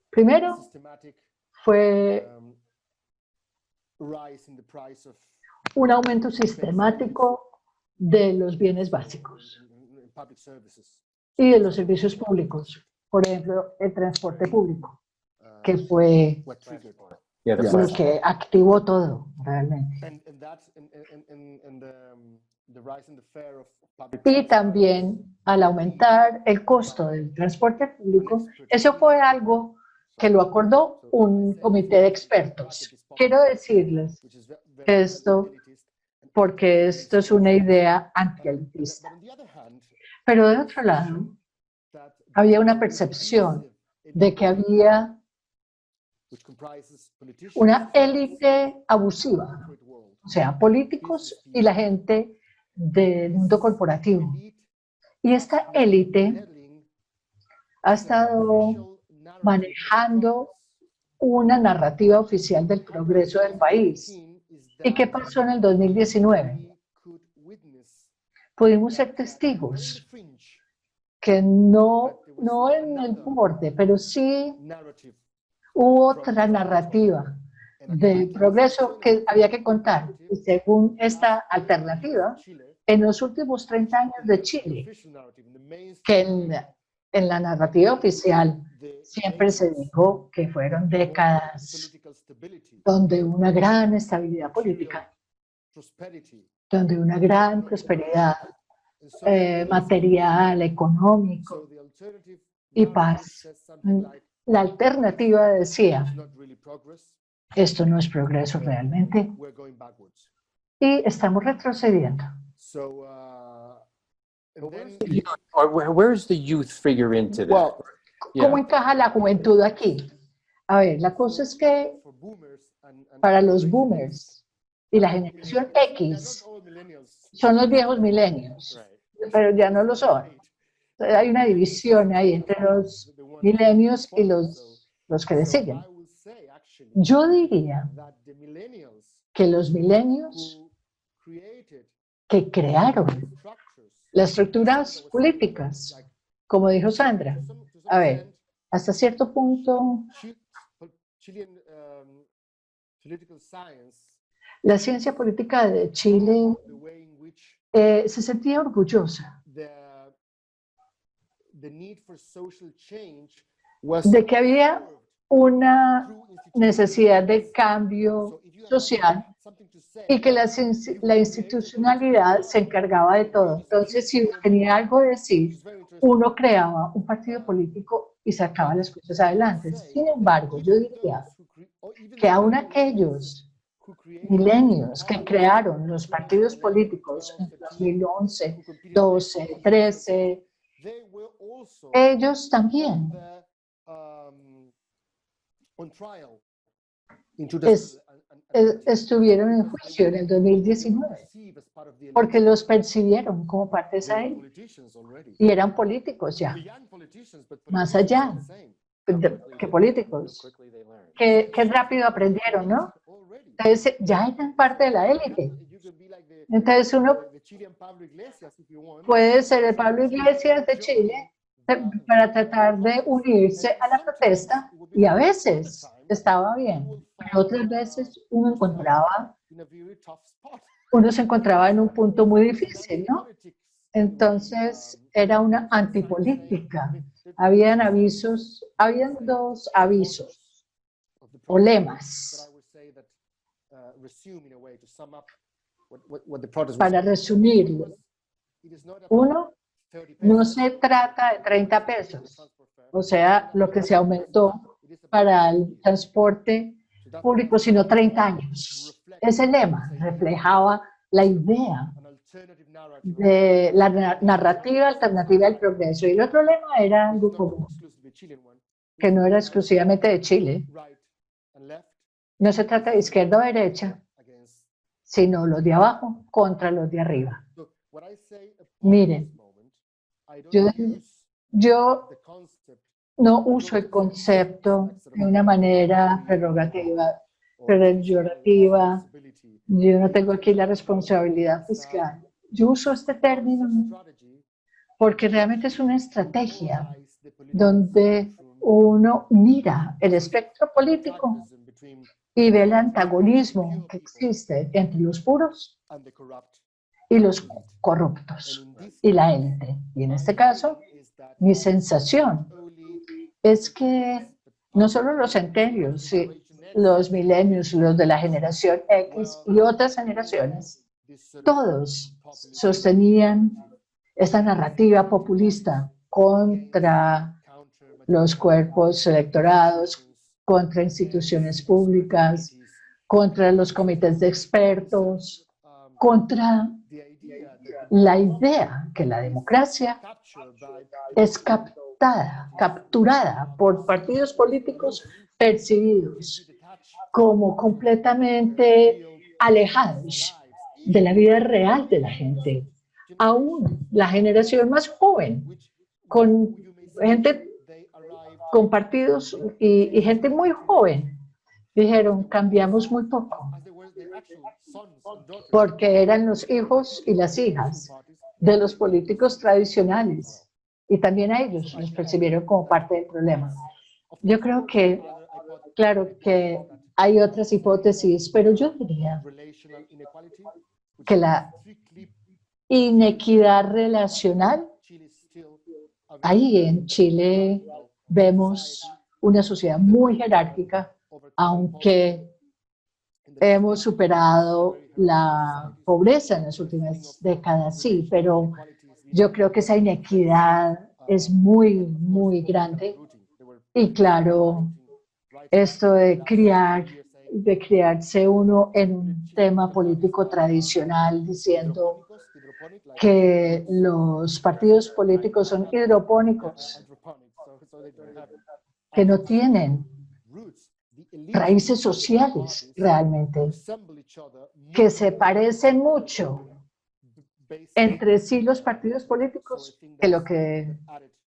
primero fue un aumento sistemático de los bienes básicos y de los servicios públicos. Por ejemplo, el transporte público, que fue lo que activó todo realmente. Y también al aumentar el costo del transporte público, eso fue algo que lo acordó un comité de expertos. Quiero decirles esto porque esto es una idea antielitista. Pero de otro lado, había una percepción de que había una élite abusiva, o sea, políticos y la gente del mundo corporativo. Y esta élite ha estado manejando una narrativa oficial del progreso del país. ¿Y qué pasó en el 2019? Pudimos ser testigos que no en el borde, pero sí hubo otra narrativa de progreso que había que contar. Y según esta alternativa, en los últimos 30 años de Chile, que en la narrativa oficial siempre se dijo que fueron décadas donde una gran estabilidad política, donde una gran prosperidad material, económico y paz. La alternativa decía, esto no es progreso realmente y estamos retrocediendo. ¿Cómo encaja la juventud aquí? A ver, la cosa es que para los boomers y la generación X son los viejos milenios, pero ya no lo son. Hay una división ahí entre los milenios y los que le siguen. Yo diría que los milenios que crearon las estructuras políticas, como dijo Sandra, a ver, hasta cierto punto, la ciencia política de Chile se sentía orgullosa de que había una necesidad de cambio social y que la institucionalidad se encargaba de todo. Entonces, si tenía algo que decir, uno creaba un partido político y sacaba las cosas adelante. Sin embargo, yo diría que aún aquellos milenios que crearon los partidos políticos en 2011, 12, 13, ellos también estuvieron en juicio en el 2019 porque los percibieron como parte de esa élite y eran políticos ya, más allá que políticos, que rápido aprendieron, ¿no? Entonces ya eran parte de la élite. Entonces uno puede ser el Pablo Iglesias de Chile para tratar de unirse a la protesta y a veces estaba bien, pero otras veces uno se encontraba en un punto muy difícil, ¿no? Entonces era una antipolítica. Habían dos avisos o lemas. Para resumirlo, uno, no se trata de 30 pesos, o sea, lo que se aumentó para el transporte público, sino 30 años. Ese lema reflejaba la idea de la narrativa alternativa del progreso. Y el otro lema era algo común, que no era exclusivamente de Chile. No se trata de izquierda o derecha, sino los de abajo contra los de arriba. Miren, yo no uso el concepto de una manera peyorativa. Yo no tengo aquí la responsabilidad fiscal. Yo uso este término porque realmente es una estrategia donde uno mira el espectro político y ve el antagonismo que existe entre los puros y los corruptos y la élite. Y en este caso, mi sensación es que no solo los centenios, los milenios, los de la generación X y otras generaciones, todos sostenían esta narrativa populista contra los cuerpos electorados, contra instituciones públicas, contra los comités de expertos, contra la idea que la democracia es capturada por partidos políticos percibidos como completamente alejados de la vida real de la gente. Aún la generación más joven, con gente, con partidos y gente muy joven, dijeron, cambiamos muy poco, porque eran los hijos y las hijas de los políticos tradicionales, y también a ellos los percibieron como parte del problema. Yo creo que, claro que hay otras hipótesis, pero yo diría que la inequidad relacional, ahí en Chile vemos una sociedad muy jerárquica, aunque hemos superado la pobreza en las últimas décadas, sí, pero yo creo que esa inequidad es muy, muy grande. Y claro, esto de criarse uno en un tema político tradicional diciendo que los partidos políticos son hidropónicos, que no tienen raíces sociales realmente, que se parecen mucho entre sí los partidos políticos que lo que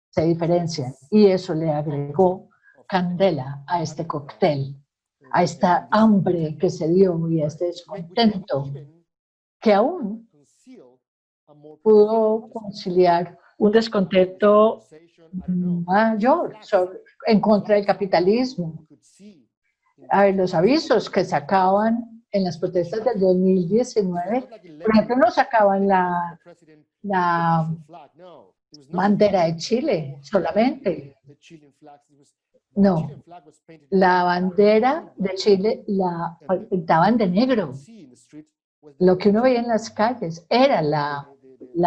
se diferencian. Y eso le agregó candela a este cóctel, a esta hambre que se dio y a este descontento que aún pudo conciliar un descontento mayor en contra del capitalismo. A ver, los avisos que sacaban en las protestas del 2019, por ejemplo, no sacaban la bandera de Chile solamente. No, la bandera de Chile la pintaban de negro. Lo que uno veía en las calles era la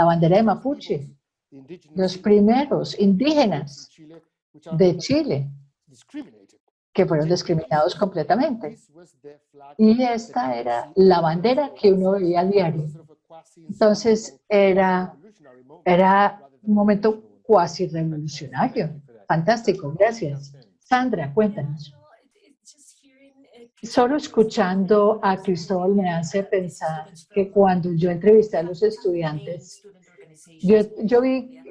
bandera de Mapuche, los primeros indígenas de Chile, que fueron discriminados completamente. Y esta era la bandera que uno veía a diario. Entonces era un momento cuasi revolucionario. Fantástico, gracias. Sandra, cuéntanos. Solo escuchando a Cristóbal me hace pensar que cuando yo entrevisté a los estudiantes, yo vi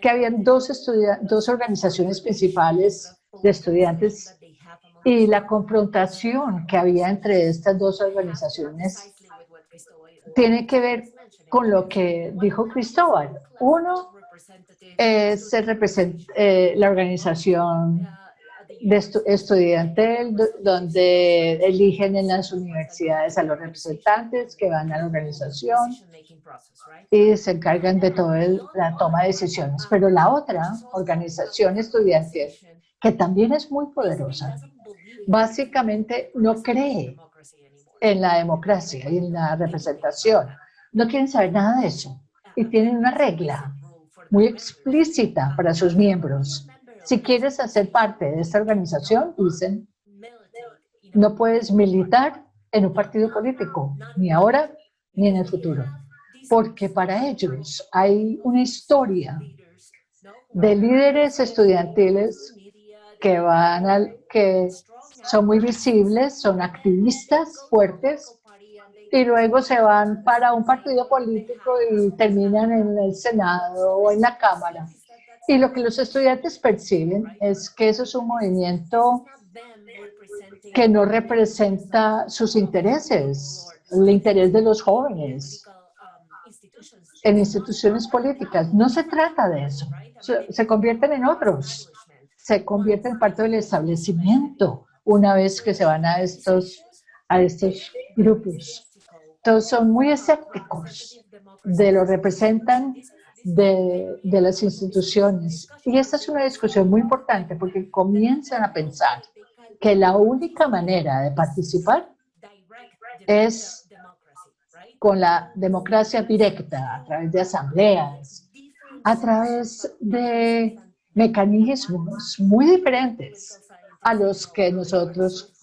que habían dos organizaciones principales de estudiantes y la confrontación que había entre estas dos organizaciones tiene que ver con lo que dijo Cristóbal. Uno es la organización estudiantil, donde eligen en las universidades a los representantes que van a la organización y se encargan de toda la toma de decisiones. Pero la otra organización estudiantil, que también es muy poderosa, básicamente no cree en la democracia y en la representación. No quieren saber nada de eso. Y tienen una regla muy explícita para sus miembros. Si quieres hacer parte de esta organización, dicen, no puedes militar en un partido político, ni ahora ni en el futuro. Porque para ellos hay una historia de líderes estudiantiles que son muy visibles, son activistas fuertes, y luego se van para un partido político y terminan en el Senado o en la Cámara. Y lo que los estudiantes perciben es que eso es un movimiento que no representa sus intereses, el interés de los jóvenes en instituciones políticas. No se trata de eso. Se convierten en otros. Se convierten en parte del establecimiento una vez que se van a estos grupos. Todos son muy escépticos de lo que representan de las instituciones. Y esta es una discusión muy importante porque comienzan a pensar que la única manera de participar es con la democracia directa, a través de asambleas, a través de mecanismos muy diferentes a los que nosotros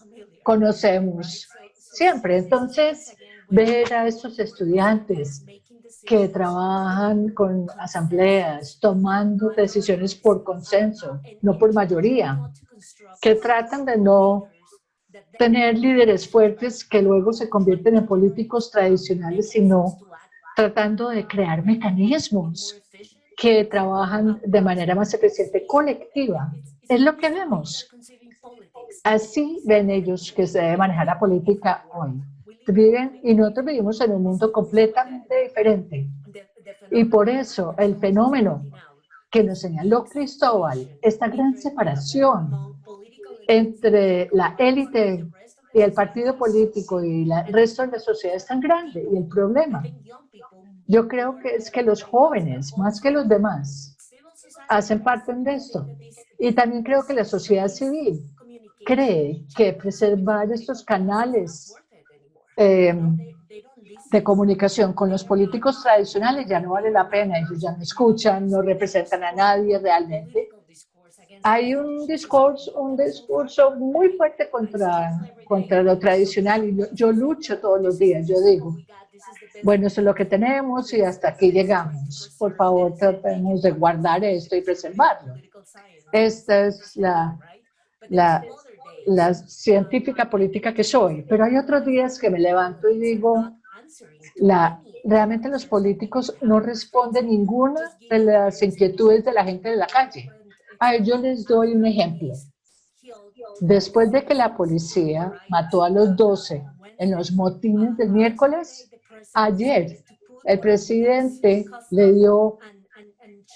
conocemos siempre. Entonces, ver a estos estudiantes que trabajan con asambleas, tomando decisiones por consenso, no por mayoría, que tratan de no tener líderes fuertes que luego se convierten en políticos tradicionales, sino tratando de crear mecanismos que trabajan de manera más eficiente colectiva. Es lo que vemos. Así ven ellos que se debe manejar la política hoy. Y nosotros vivimos en un mundo completamente diferente. Y por eso el fenómeno que nos señaló Cristóbal, esta gran separación entre la élite y el partido político y el resto de la sociedad es tan grande. Y el problema, yo creo que es que los jóvenes, más que los demás, hacen parte de esto. Y también creo que la sociedad civil cree que preservar estos canales de comunicación con los políticos tradicionales ya no vale la pena, ellos ya no escuchan, no representan a nadie realmente. Hay un discurso muy fuerte contra lo tradicional y yo lucho todos los días, yo digo, bueno, eso es lo que tenemos y hasta aquí llegamos. Por favor, tratemos de guardar esto y preservarlo. Esta es la científica política que soy, pero hay otros días que me levanto y digo, realmente los políticos no responden ninguna de las inquietudes de la gente de la calle. Yo les doy un ejemplo. Después de que la policía mató a los 12 en los motines del miércoles, ayer el presidente le dio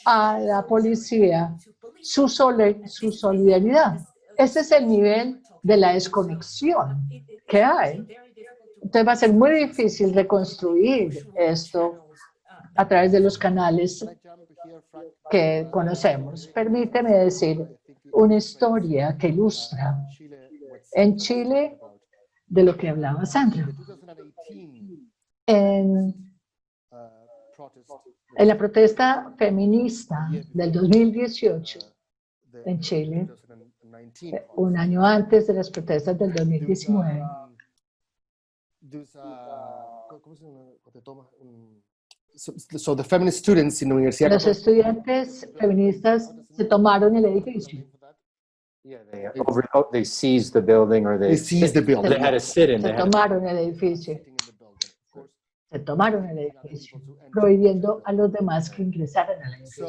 a la policía su solidaridad. Ese es el nivel de la desconexión que hay. Entonces va a ser muy difícil reconstruir esto a través de los canales que conocemos. Permíteme decir una historia que ilustra en Chile de lo que hablaba Sandra. En la protesta feminista del 2018 en Chile, un año antes de las protestas del 2019, los estudiantes feministas se tomaron el edificio They seized the building, or They seized the building. they had to sit in. Se tomaron el edificio, se tomaron el edificio, prohibiendo a los demás que ingresaran al edificio.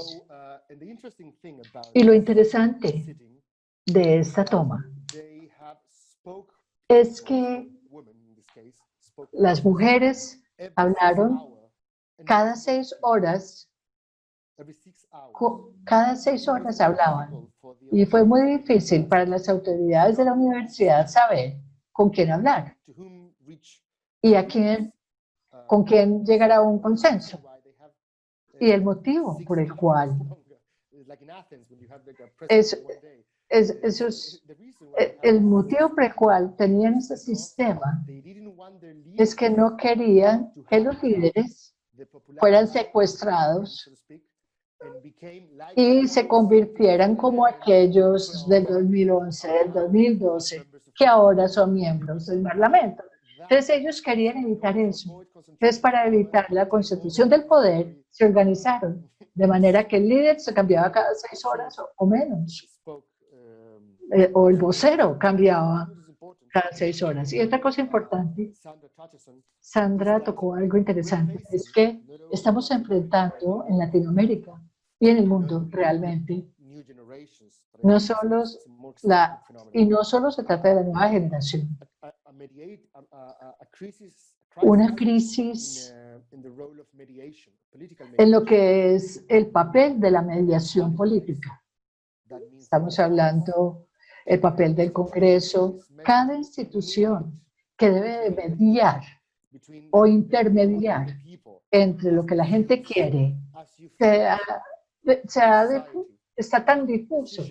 Y lo interesante de esta toma es que las mujeres hablaron cada 6 horas, cada 6 horas hablaban. Y fue muy difícil para las autoridades de la universidad saber con quién hablar y con quién llegar a un consenso. Y el motivo por el cual el motivo por el cual tenían ese sistema es que no querían que los líderes fueran secuestrados y se convirtieran como aquellos del 2011, del 2012, que ahora son miembros del Parlamento. Entonces ellos querían evitar eso. Entonces, para evitar la concentración del poder, se organizaron de manera que el líder se cambiaba cada 6 horas o menos, o el vocero cambiaba cada 6 horas. Y otra cosa importante, Sandra tocó algo interesante, es que estamos enfrentando en Latinoamérica y en el mundo realmente, no solo se trata de la nueva generación, una crisis en lo que es el papel de la mediación política. Estamos hablando del papel del Congreso, cada institución que debe de mediar o intermediar entre lo que la gente quiere, está tan difuso.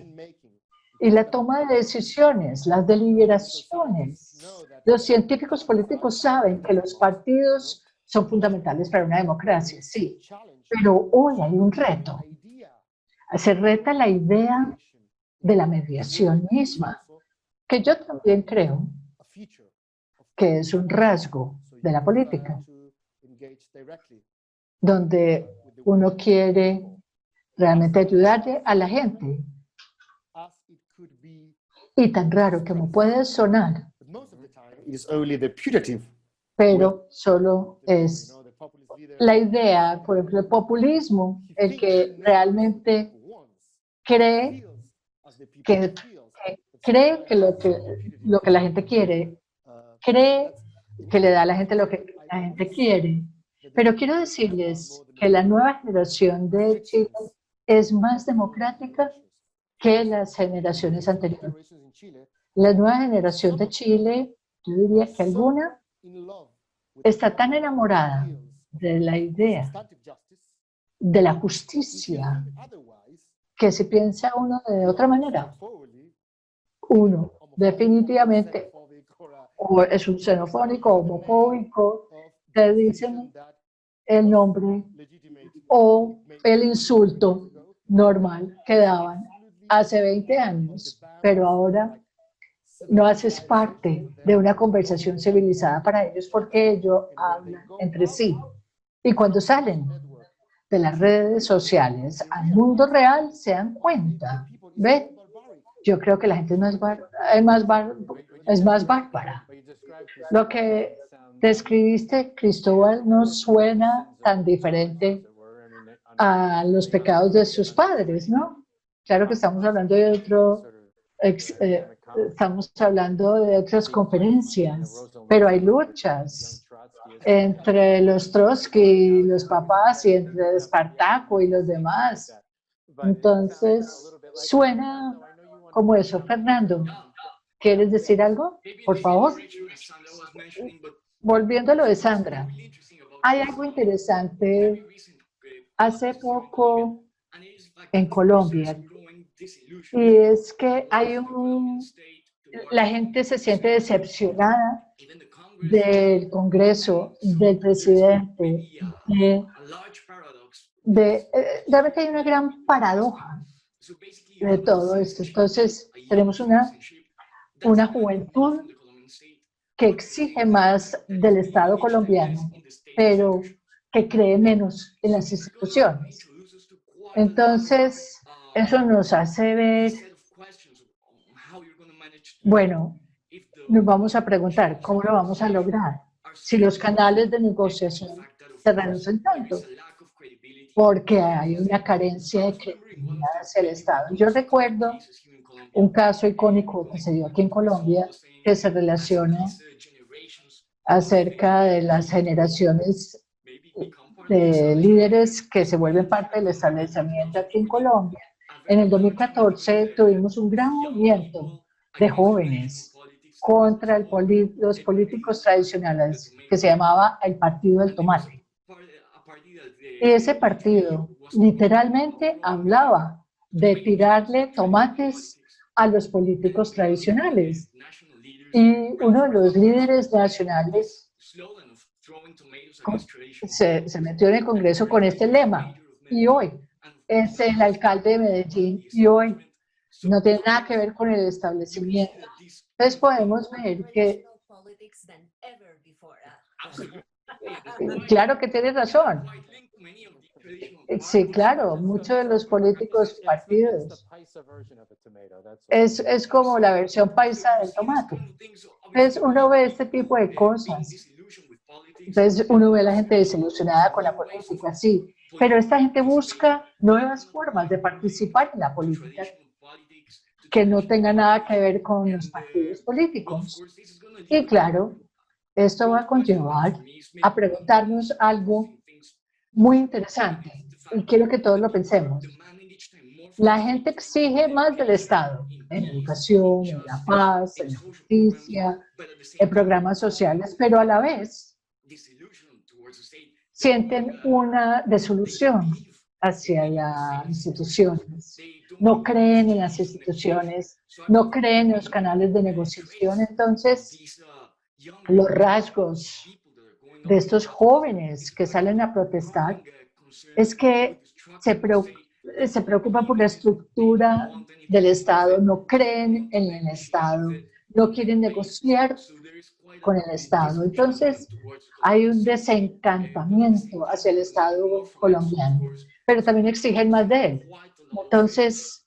Y la toma de decisiones, las deliberaciones. Los científicos políticos saben que los partidos son fundamentales para una democracia, sí, pero hoy hay un reto. Se reta la idea de la mediación misma, que yo también creo que es un rasgo de la política, donde uno quiere realmente ayudarle a la gente. Y tan raro como puede sonar, pero solo es la idea, por ejemplo, el populismo, el que realmente cree que lo que la gente quiere, cree que le da a la gente lo que la gente quiere. Pero quiero decirles que la nueva generación de Chile es más democrática que las generaciones anteriores. La nueva generación de Chile, yo diría que alguna, está tan enamorada de la idea de la justicia que si piensa uno de otra manera, uno definitivamente o es un xenofónico, homofóbico, te dicen el nombre o el insulto normal que daban hace 20 años, pero ahora no haces parte de una conversación civilizada para ellos porque ellos hablan entre sí. Y cuando salen de las redes sociales al mundo real se dan cuenta, ¿ve? Yo creo que la gente es más bárbara. Lo que describiste, Cristóbal, no suena tan diferente a los pecados de sus padres, ¿no? Claro que estamos hablando de otras conferencias, pero hay luchas entre los Trotsky, los papás, y entre Espartaco y los demás. Entonces, suena como eso. Fernando, ¿quieres decir algo? Por favor. Volviendo a lo de Sandra, hay algo interesante. Hace poco en Colombia, y es que la gente se siente decepcionada del Congreso, del presidente, realmente hay una gran paradoja de todo esto. Entonces, tenemos una juventud que exige más del Estado colombiano, pero que cree menos en las instituciones. Entonces, eso nos hace ver Bueno, nos vamos a preguntar, ¿cómo lo vamos a lograr? Si los canales de negociación se reducen tanto, porque hay una carencia de credibilidad hacia el Estado. Yo recuerdo un caso icónico que se dio aquí en Colombia, que se relaciona acerca de las generaciones de líderes que se vuelven parte del establecimiento aquí en Colombia. En el 2014 tuvimos un gran movimiento de jóvenes contra los políticos tradicionales que se llamaba el Partido del Tomate. Y ese partido literalmente hablaba de tirarle tomates a los políticos tradicionales. Y uno de los líderes nacionales se metió en el Congreso con este lema. Y hoy es el alcalde de Medellín y hoy no tiene nada que ver con el establecimiento. Entonces podemos ver que, claro que tiene razón. Sí, claro, muchos de los políticos partidos es como la versión paisa del tomate. Entonces uno ve este tipo de cosas. Entonces uno ve a la gente desilusionada con la política, sí, pero esta gente busca nuevas formas de participar en la política que no tenga nada que ver con los partidos políticos. Y claro, esto va a conllevar a preguntarnos algo muy interesante, y quiero que todos lo pensemos. La gente exige más del Estado, en educación, en la paz, en la justicia, en programas sociales, pero a la vez sienten una desilusión hacia las instituciones. No creen en las instituciones, no creen en los canales de negociación. Entonces, los rasgos de estos jóvenes que salen a protestar es que se preocupan por la estructura del Estado, no creen en el Estado, no quieren negociar con el Estado. Entonces, hay un desencantamiento hacia el Estado colombiano, pero también exigen más de él. Entonces,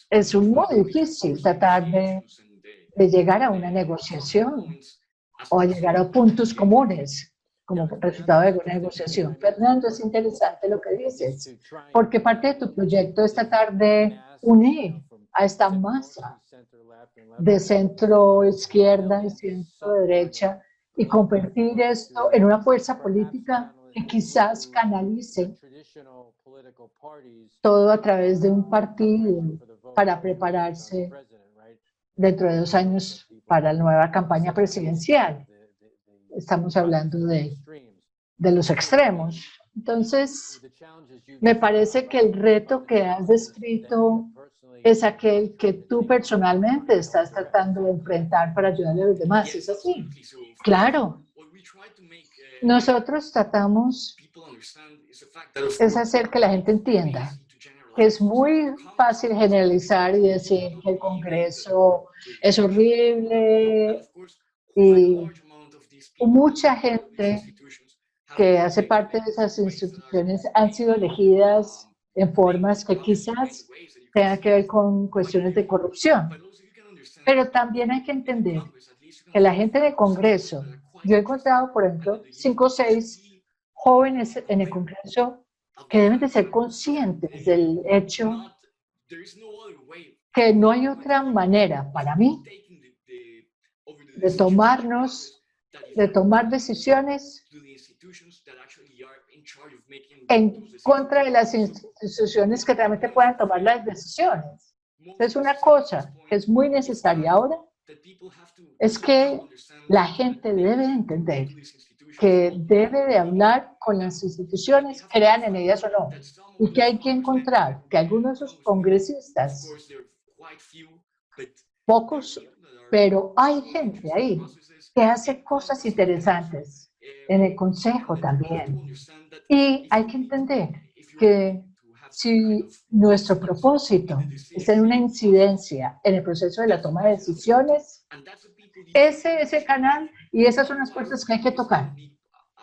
es muy difícil tratar de llegar a una negociación o a llegar a puntos comunes como resultado de una negociación. Fernando, es interesante lo que dices, porque parte de tu proyecto es tratar de unir a esta masa de centro izquierda y centro derecha y convertir esto en una fuerza política que quizás canalice todo a través de un partido para prepararse dentro de 2 años para la nueva campaña presidencial. Estamos hablando de los extremos. Entonces, me parece que el reto que has descrito es aquel que tú personalmente estás tratando de enfrentar para ayudar a los demás. ¿Es así? Claro. Nosotros tratamos es hacer que la gente entienda que es muy fácil generalizar y decir que el Congreso es horrible y mucha gente que hace parte de esas instituciones han sido elegidas en formas que quizás tengan que ver con cuestiones de corrupción. Pero también hay que entender que la gente del Congreso, yo he encontrado, por ejemplo, 5 o 6 jóvenes en el Congreso que deben de ser conscientes del hecho que no hay otra manera para mí de tomar decisiones en contra de las instituciones que realmente puedan tomar las decisiones. Es una cosa que es muy necesaria ahora, es que la gente debe entender que debe de hablar con las instituciones, crean en ellas o no, y que hay que encontrar que algunos de esos congresistas, pocos, pero hay gente ahí que hace cosas interesantes en el Consejo también. Y hay que entender que si nuestro propósito es en una incidencia en el proceso de la toma de decisiones, ese es el canal y esas son las puertas que hay que tocar.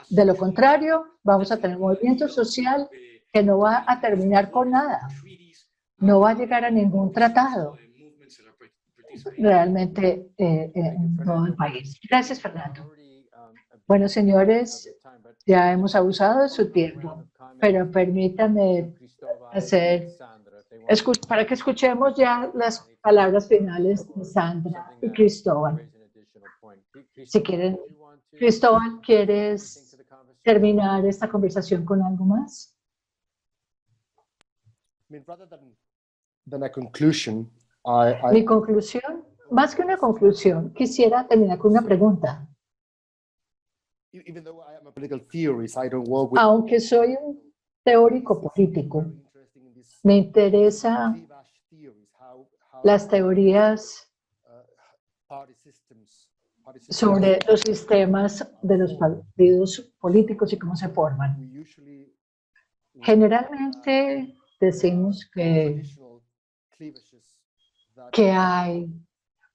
De lo contrario, vamos a tener un movimiento social que no va a terminar con nada, no va a llegar a ningún tratado. realmente en todo el país. Gracias, Fernando. Bueno, señores, ya hemos abusado de su tiempo, pero permítanme para que escuchemos ya las palabras finales de Sandra y Cristóbal. Si quieren, Cristóbal, ¿quieres terminar esta conversación con algo más? Mi conclusión, más que una conclusión, quisiera terminar con una pregunta. Aunque soy un teórico político, me interesan las teorías sobre los sistemas de los partidos políticos y cómo se forman. Generalmente decimos que hay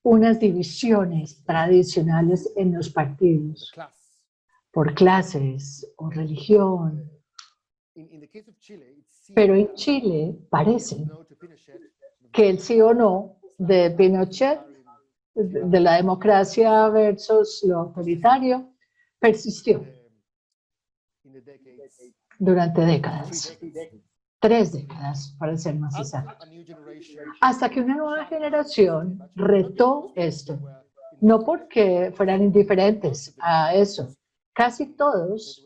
unas divisiones tradicionales en los partidos por clases o religión. Pero en Chile parece que el sí o no de Pinochet, de la democracia versus lo autoritario, persistió durante décadas. 3 décadas, para ser más exacto. Hasta que una nueva generación retó esto. No porque fueran indiferentes a eso. Casi todos.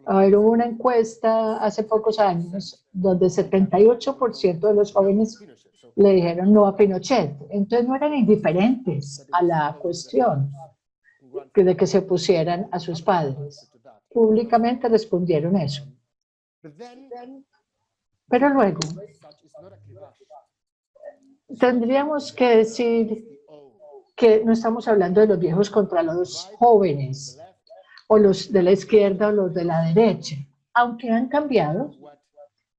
Hubo una encuesta hace pocos años donde 78% de los jóvenes le dijeron no a Pinochet. Entonces no eran indiferentes a la cuestión de que se opusieran a sus padres. Públicamente respondieron eso. Pero luego tendríamos que decir que no estamos hablando de los viejos contra los jóvenes, o los de la izquierda o los de la derecha, aunque han cambiado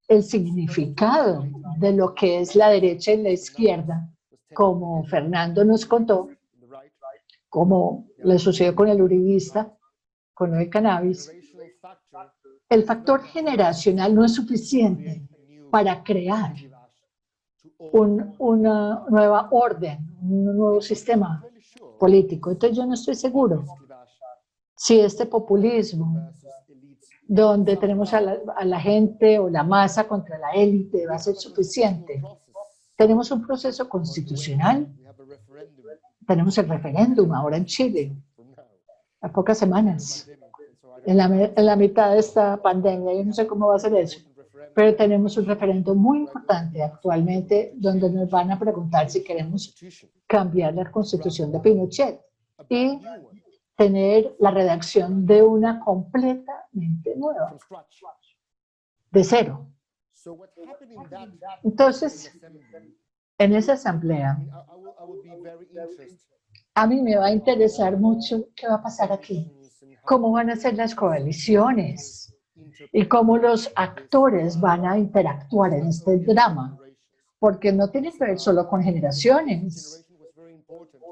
el significado de lo que es la derecha y la izquierda, como Fernando nos contó, como le sucedió con el uribista, con el cannabis. El factor generacional no es suficiente para crear una nueva orden, un nuevo sistema político. Entonces yo no estoy seguro si este populismo, donde tenemos a la gente o la masa contra la élite, va a ser suficiente. Tenemos un proceso constitucional, tenemos el referéndum ahora en Chile, a pocas semanas, en la mitad de esta pandemia. Yo no sé cómo va a ser eso, pero tenemos un referéndum muy importante actualmente donde nos van a preguntar si queremos cambiar la constitución de Pinochet y tener la redacción de una completamente nueva, de cero. Entonces, en esa asamblea, a mí me va a interesar mucho qué va a pasar aquí, cómo van a ser las coaliciones y cómo los actores van a interactuar en este drama, porque no tiene que ver solo con generaciones.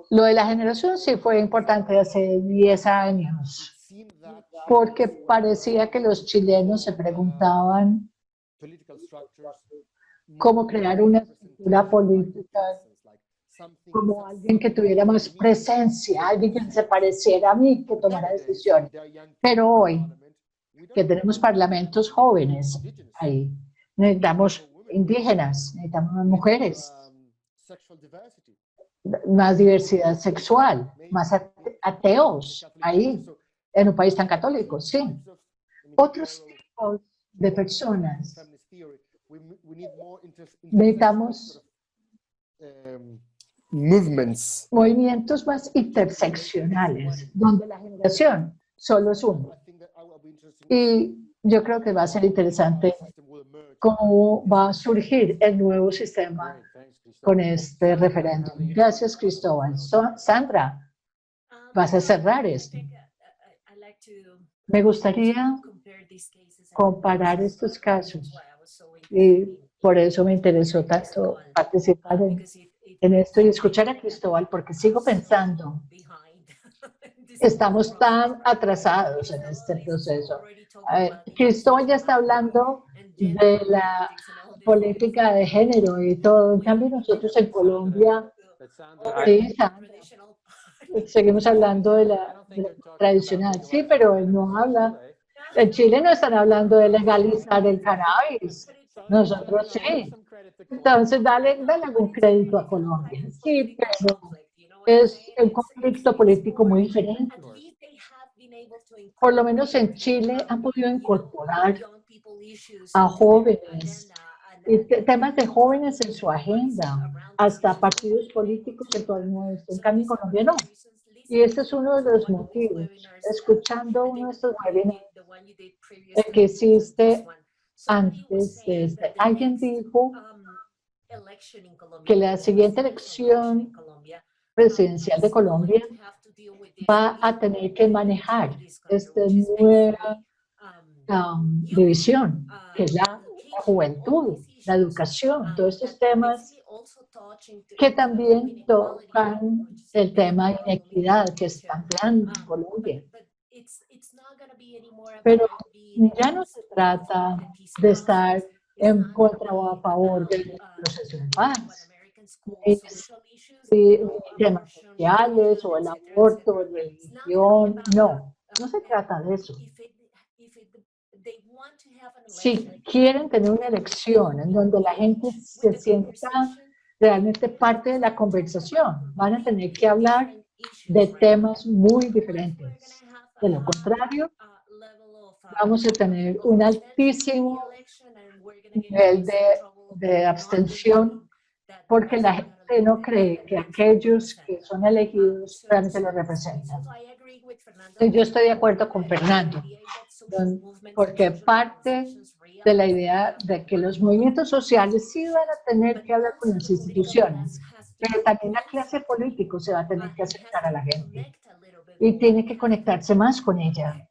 Lo de la generación sí fue importante hace 10 años, porque parecía que los chilenos se preguntaban cómo crear una estructura política, como alguien que tuviera más presencia, alguien que se pareciera a mí, que tomara decisiones. Pero hoy, que tenemos parlamentos jóvenes ahí, necesitamos indígenas, necesitamos mujeres, más diversidad sexual, más ateos ahí, en un país tan católico, sí. Otros tipos de personas. Necesitamos movimientos más interseccionales, donde la generación solo es uno. Y yo creo que va a ser interesante cómo va a surgir el nuevo sistema con este referéndum. Gracias, Cristóbal. Sandra, vas a cerrar esto. Me gustaría comparar estos casos y por eso me interesó tanto participar en esto y escuchar a Cristóbal, porque sigo pensando, estamos tan atrasados en este proceso. Cristóbal ya está hablando de la política de género y todo. En cambio, nosotros en Colombia Sí, Sandra, seguimos hablando de la tradicional, sí, pero él no habla. En Chile no están hablando de legalizar el cannabis, nosotros sí. Entonces, dale algún crédito a Colombia. Sí, pero es un conflicto político muy diferente. Por lo menos en Chile han podido incorporar a jóvenes y temas de jóvenes en su agenda, hasta partidos políticos en torno a esto. En cambio, en Colombia no. Y este es uno de los motivos. Escuchando uno de estos webinars, el que hiciste antes de este, alguien dijo que la siguiente elección presidencial de Colombia va a tener que manejar esta nueva división, que es la juventud, la educación, todos estos temas que también tocan el tema de inequidad que es tan grande en Colombia. Pero ya no se trata de estar en contra o a favor del proceso de paz. Temas sociales o el aborto, religión, no se trata de eso. Si quieren tener una elección en donde la gente se sienta realmente parte de la conversación, van a tener que hablar de temas muy diferentes. De lo contrario, vamos a tener un altísimo nivel de abstención porque la gente no cree que aquellos que son elegidos realmente lo representan. Yo estoy de acuerdo con Fernando, porque parte de la idea de que los movimientos sociales sí van a tener que hablar con las instituciones, pero también la clase política se va a tener que acercar a la gente y tiene que conectarse más con ella.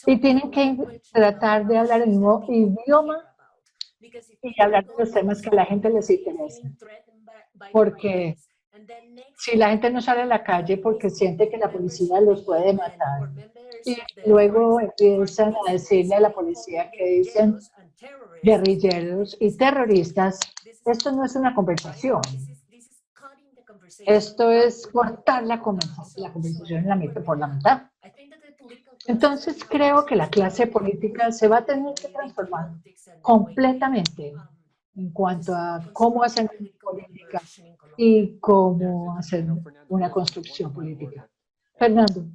Y tienen que tratar de hablar el mismo idioma y hablar de los temas que a la gente les interesa. Porque si la gente no sale a la calle porque siente que la policía los puede matar y luego empiezan a decirle a la policía que dicen guerrilleros y terroristas, esto no es una conversación. Esto es cortar la conversación en la mitad por la mitad. Entonces creo que la clase política se va a tener que transformar completamente en cuanto a cómo hacer política y cómo hacer una construcción política. Fernando.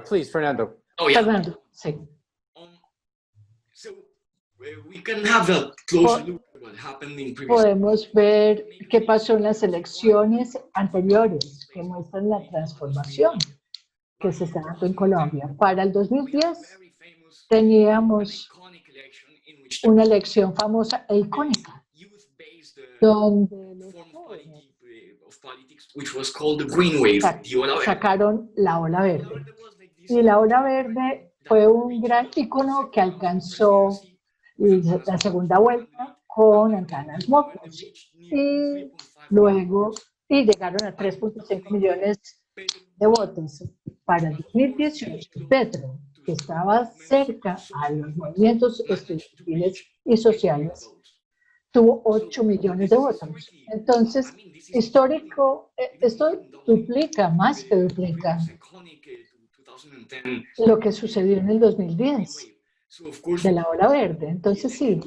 Please, Fernando. Fernando, sí. Podemos ver qué pasó en las elecciones anteriores, que muestran la transformación que se está dando en Colombia. Para el 2010 teníamos una elección famosa e icónica, donde los jóvenes sacaron la ola verde. Y la ola verde fue un gran icono que alcanzó la segunda vuelta con Antanas Mocos. Y luego llegaron a 3.5 millones de votos. Para el 2018, Petro, que estaba cerca a los movimientos estudiantiles y sociales, tuvo 8 millones de votos. Entonces, histórico, esto duplica, más que duplica, lo que sucedió en el 2010 de la ola verde. Entonces, sí,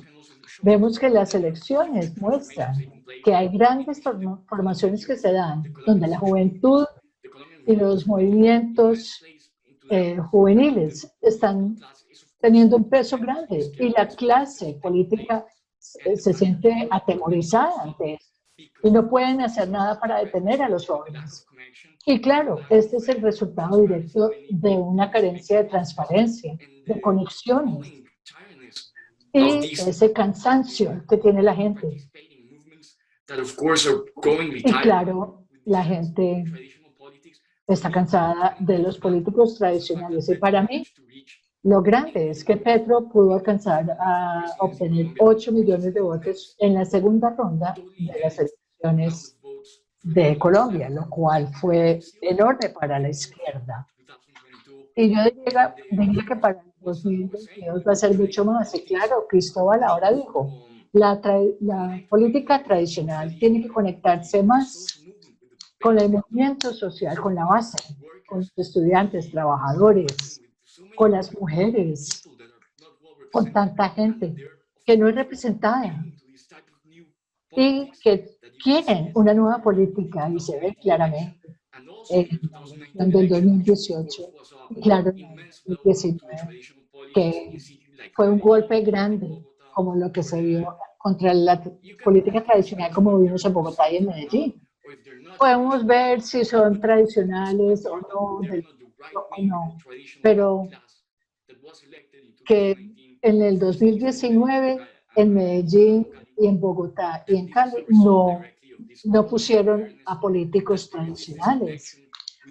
vemos que las elecciones muestran que hay grandes formaciones que se dan, donde la juventud y los movimientos juveniles están teniendo un peso grande y la clase política se siente atemorizada ante eso y no pueden hacer nada para detener a los jóvenes. Y claro, este es el resultado directo de una carencia de transparencia, de conexiones y ese cansancio que tiene la gente. Y claro, la gente está cansada de los políticos tradicionales. Y para mí, lo grande es que Petro pudo alcanzar a obtener 8 millones de votos en la segunda ronda de las elecciones de Colombia, lo cual fue enorme para la izquierda. Y yo diría que para el 2022 va a ser mucho más. Y claro, Cristóbal ahora dijo La política tradicional tiene que conectarse más con el movimiento social, con la base, con los estudiantes, trabajadores, con las mujeres, con tanta gente que no es representada y que quieren una nueva política y se ve claramente en la elección del 2018 y claro, en el 2019, que fue un golpe grande como lo que se vio contra la política tradicional como vimos en Bogotá y en Medellín. Podemos ver si son tradicionales o no, o no, pero que en el 2019 en Medellín y en Bogotá y en Cali no pusieron a políticos tradicionales.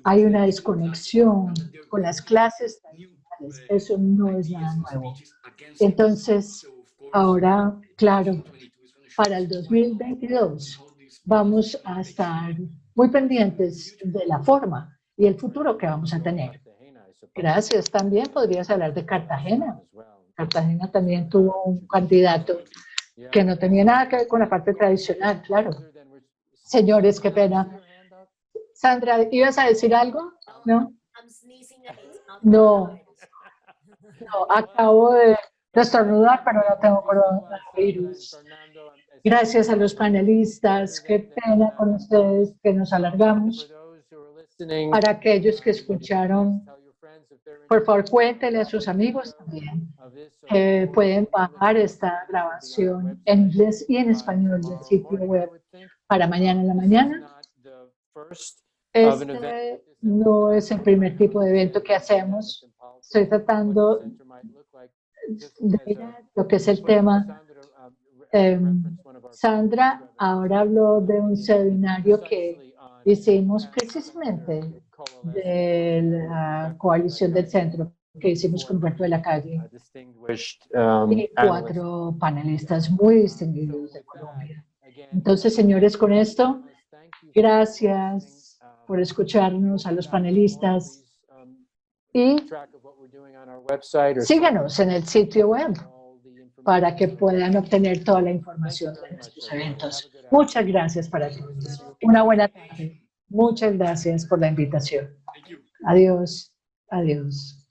Hay una desconexión con las clases tradicionales. Eso no es nada nuevo. Entonces, ahora, claro, para el 2022 vamos a estar muy pendientes de la forma y el futuro que vamos a tener. Gracias. También podrías hablar de Cartagena. Cartagena también tuvo un candidato que no tenía nada que ver con la parte tradicional, claro. Señores, qué pena. Sandra, ¿ibas a decir algo? ¿No? No, acabo de estornudar, pero no tengo coronavirus. Gracias a los panelistas, qué pena con ustedes que nos alargamos. Para aquellos que escucharon, por favor, cuéntenle a sus amigos también. Pueden bajar esta grabación en inglés y en español del sitio web para mañana en la mañana. Este no es el primer tipo de evento que hacemos. Estoy tratando de mirar lo que es el tema. Sandra ahora habló de un seminario que hicimos precisamente de la coalición del centro que hicimos con Humberto de la Calle y 4 panelistas muy distinguidos de Colombia. Entonces, señores, con esto, gracias por escucharnos a los panelistas y síganos en el sitio web para que puedan obtener toda la información de nuestros eventos. Muchas gracias para todos. Una buena tarde. Muchas gracias por la invitación. Adiós. Adiós.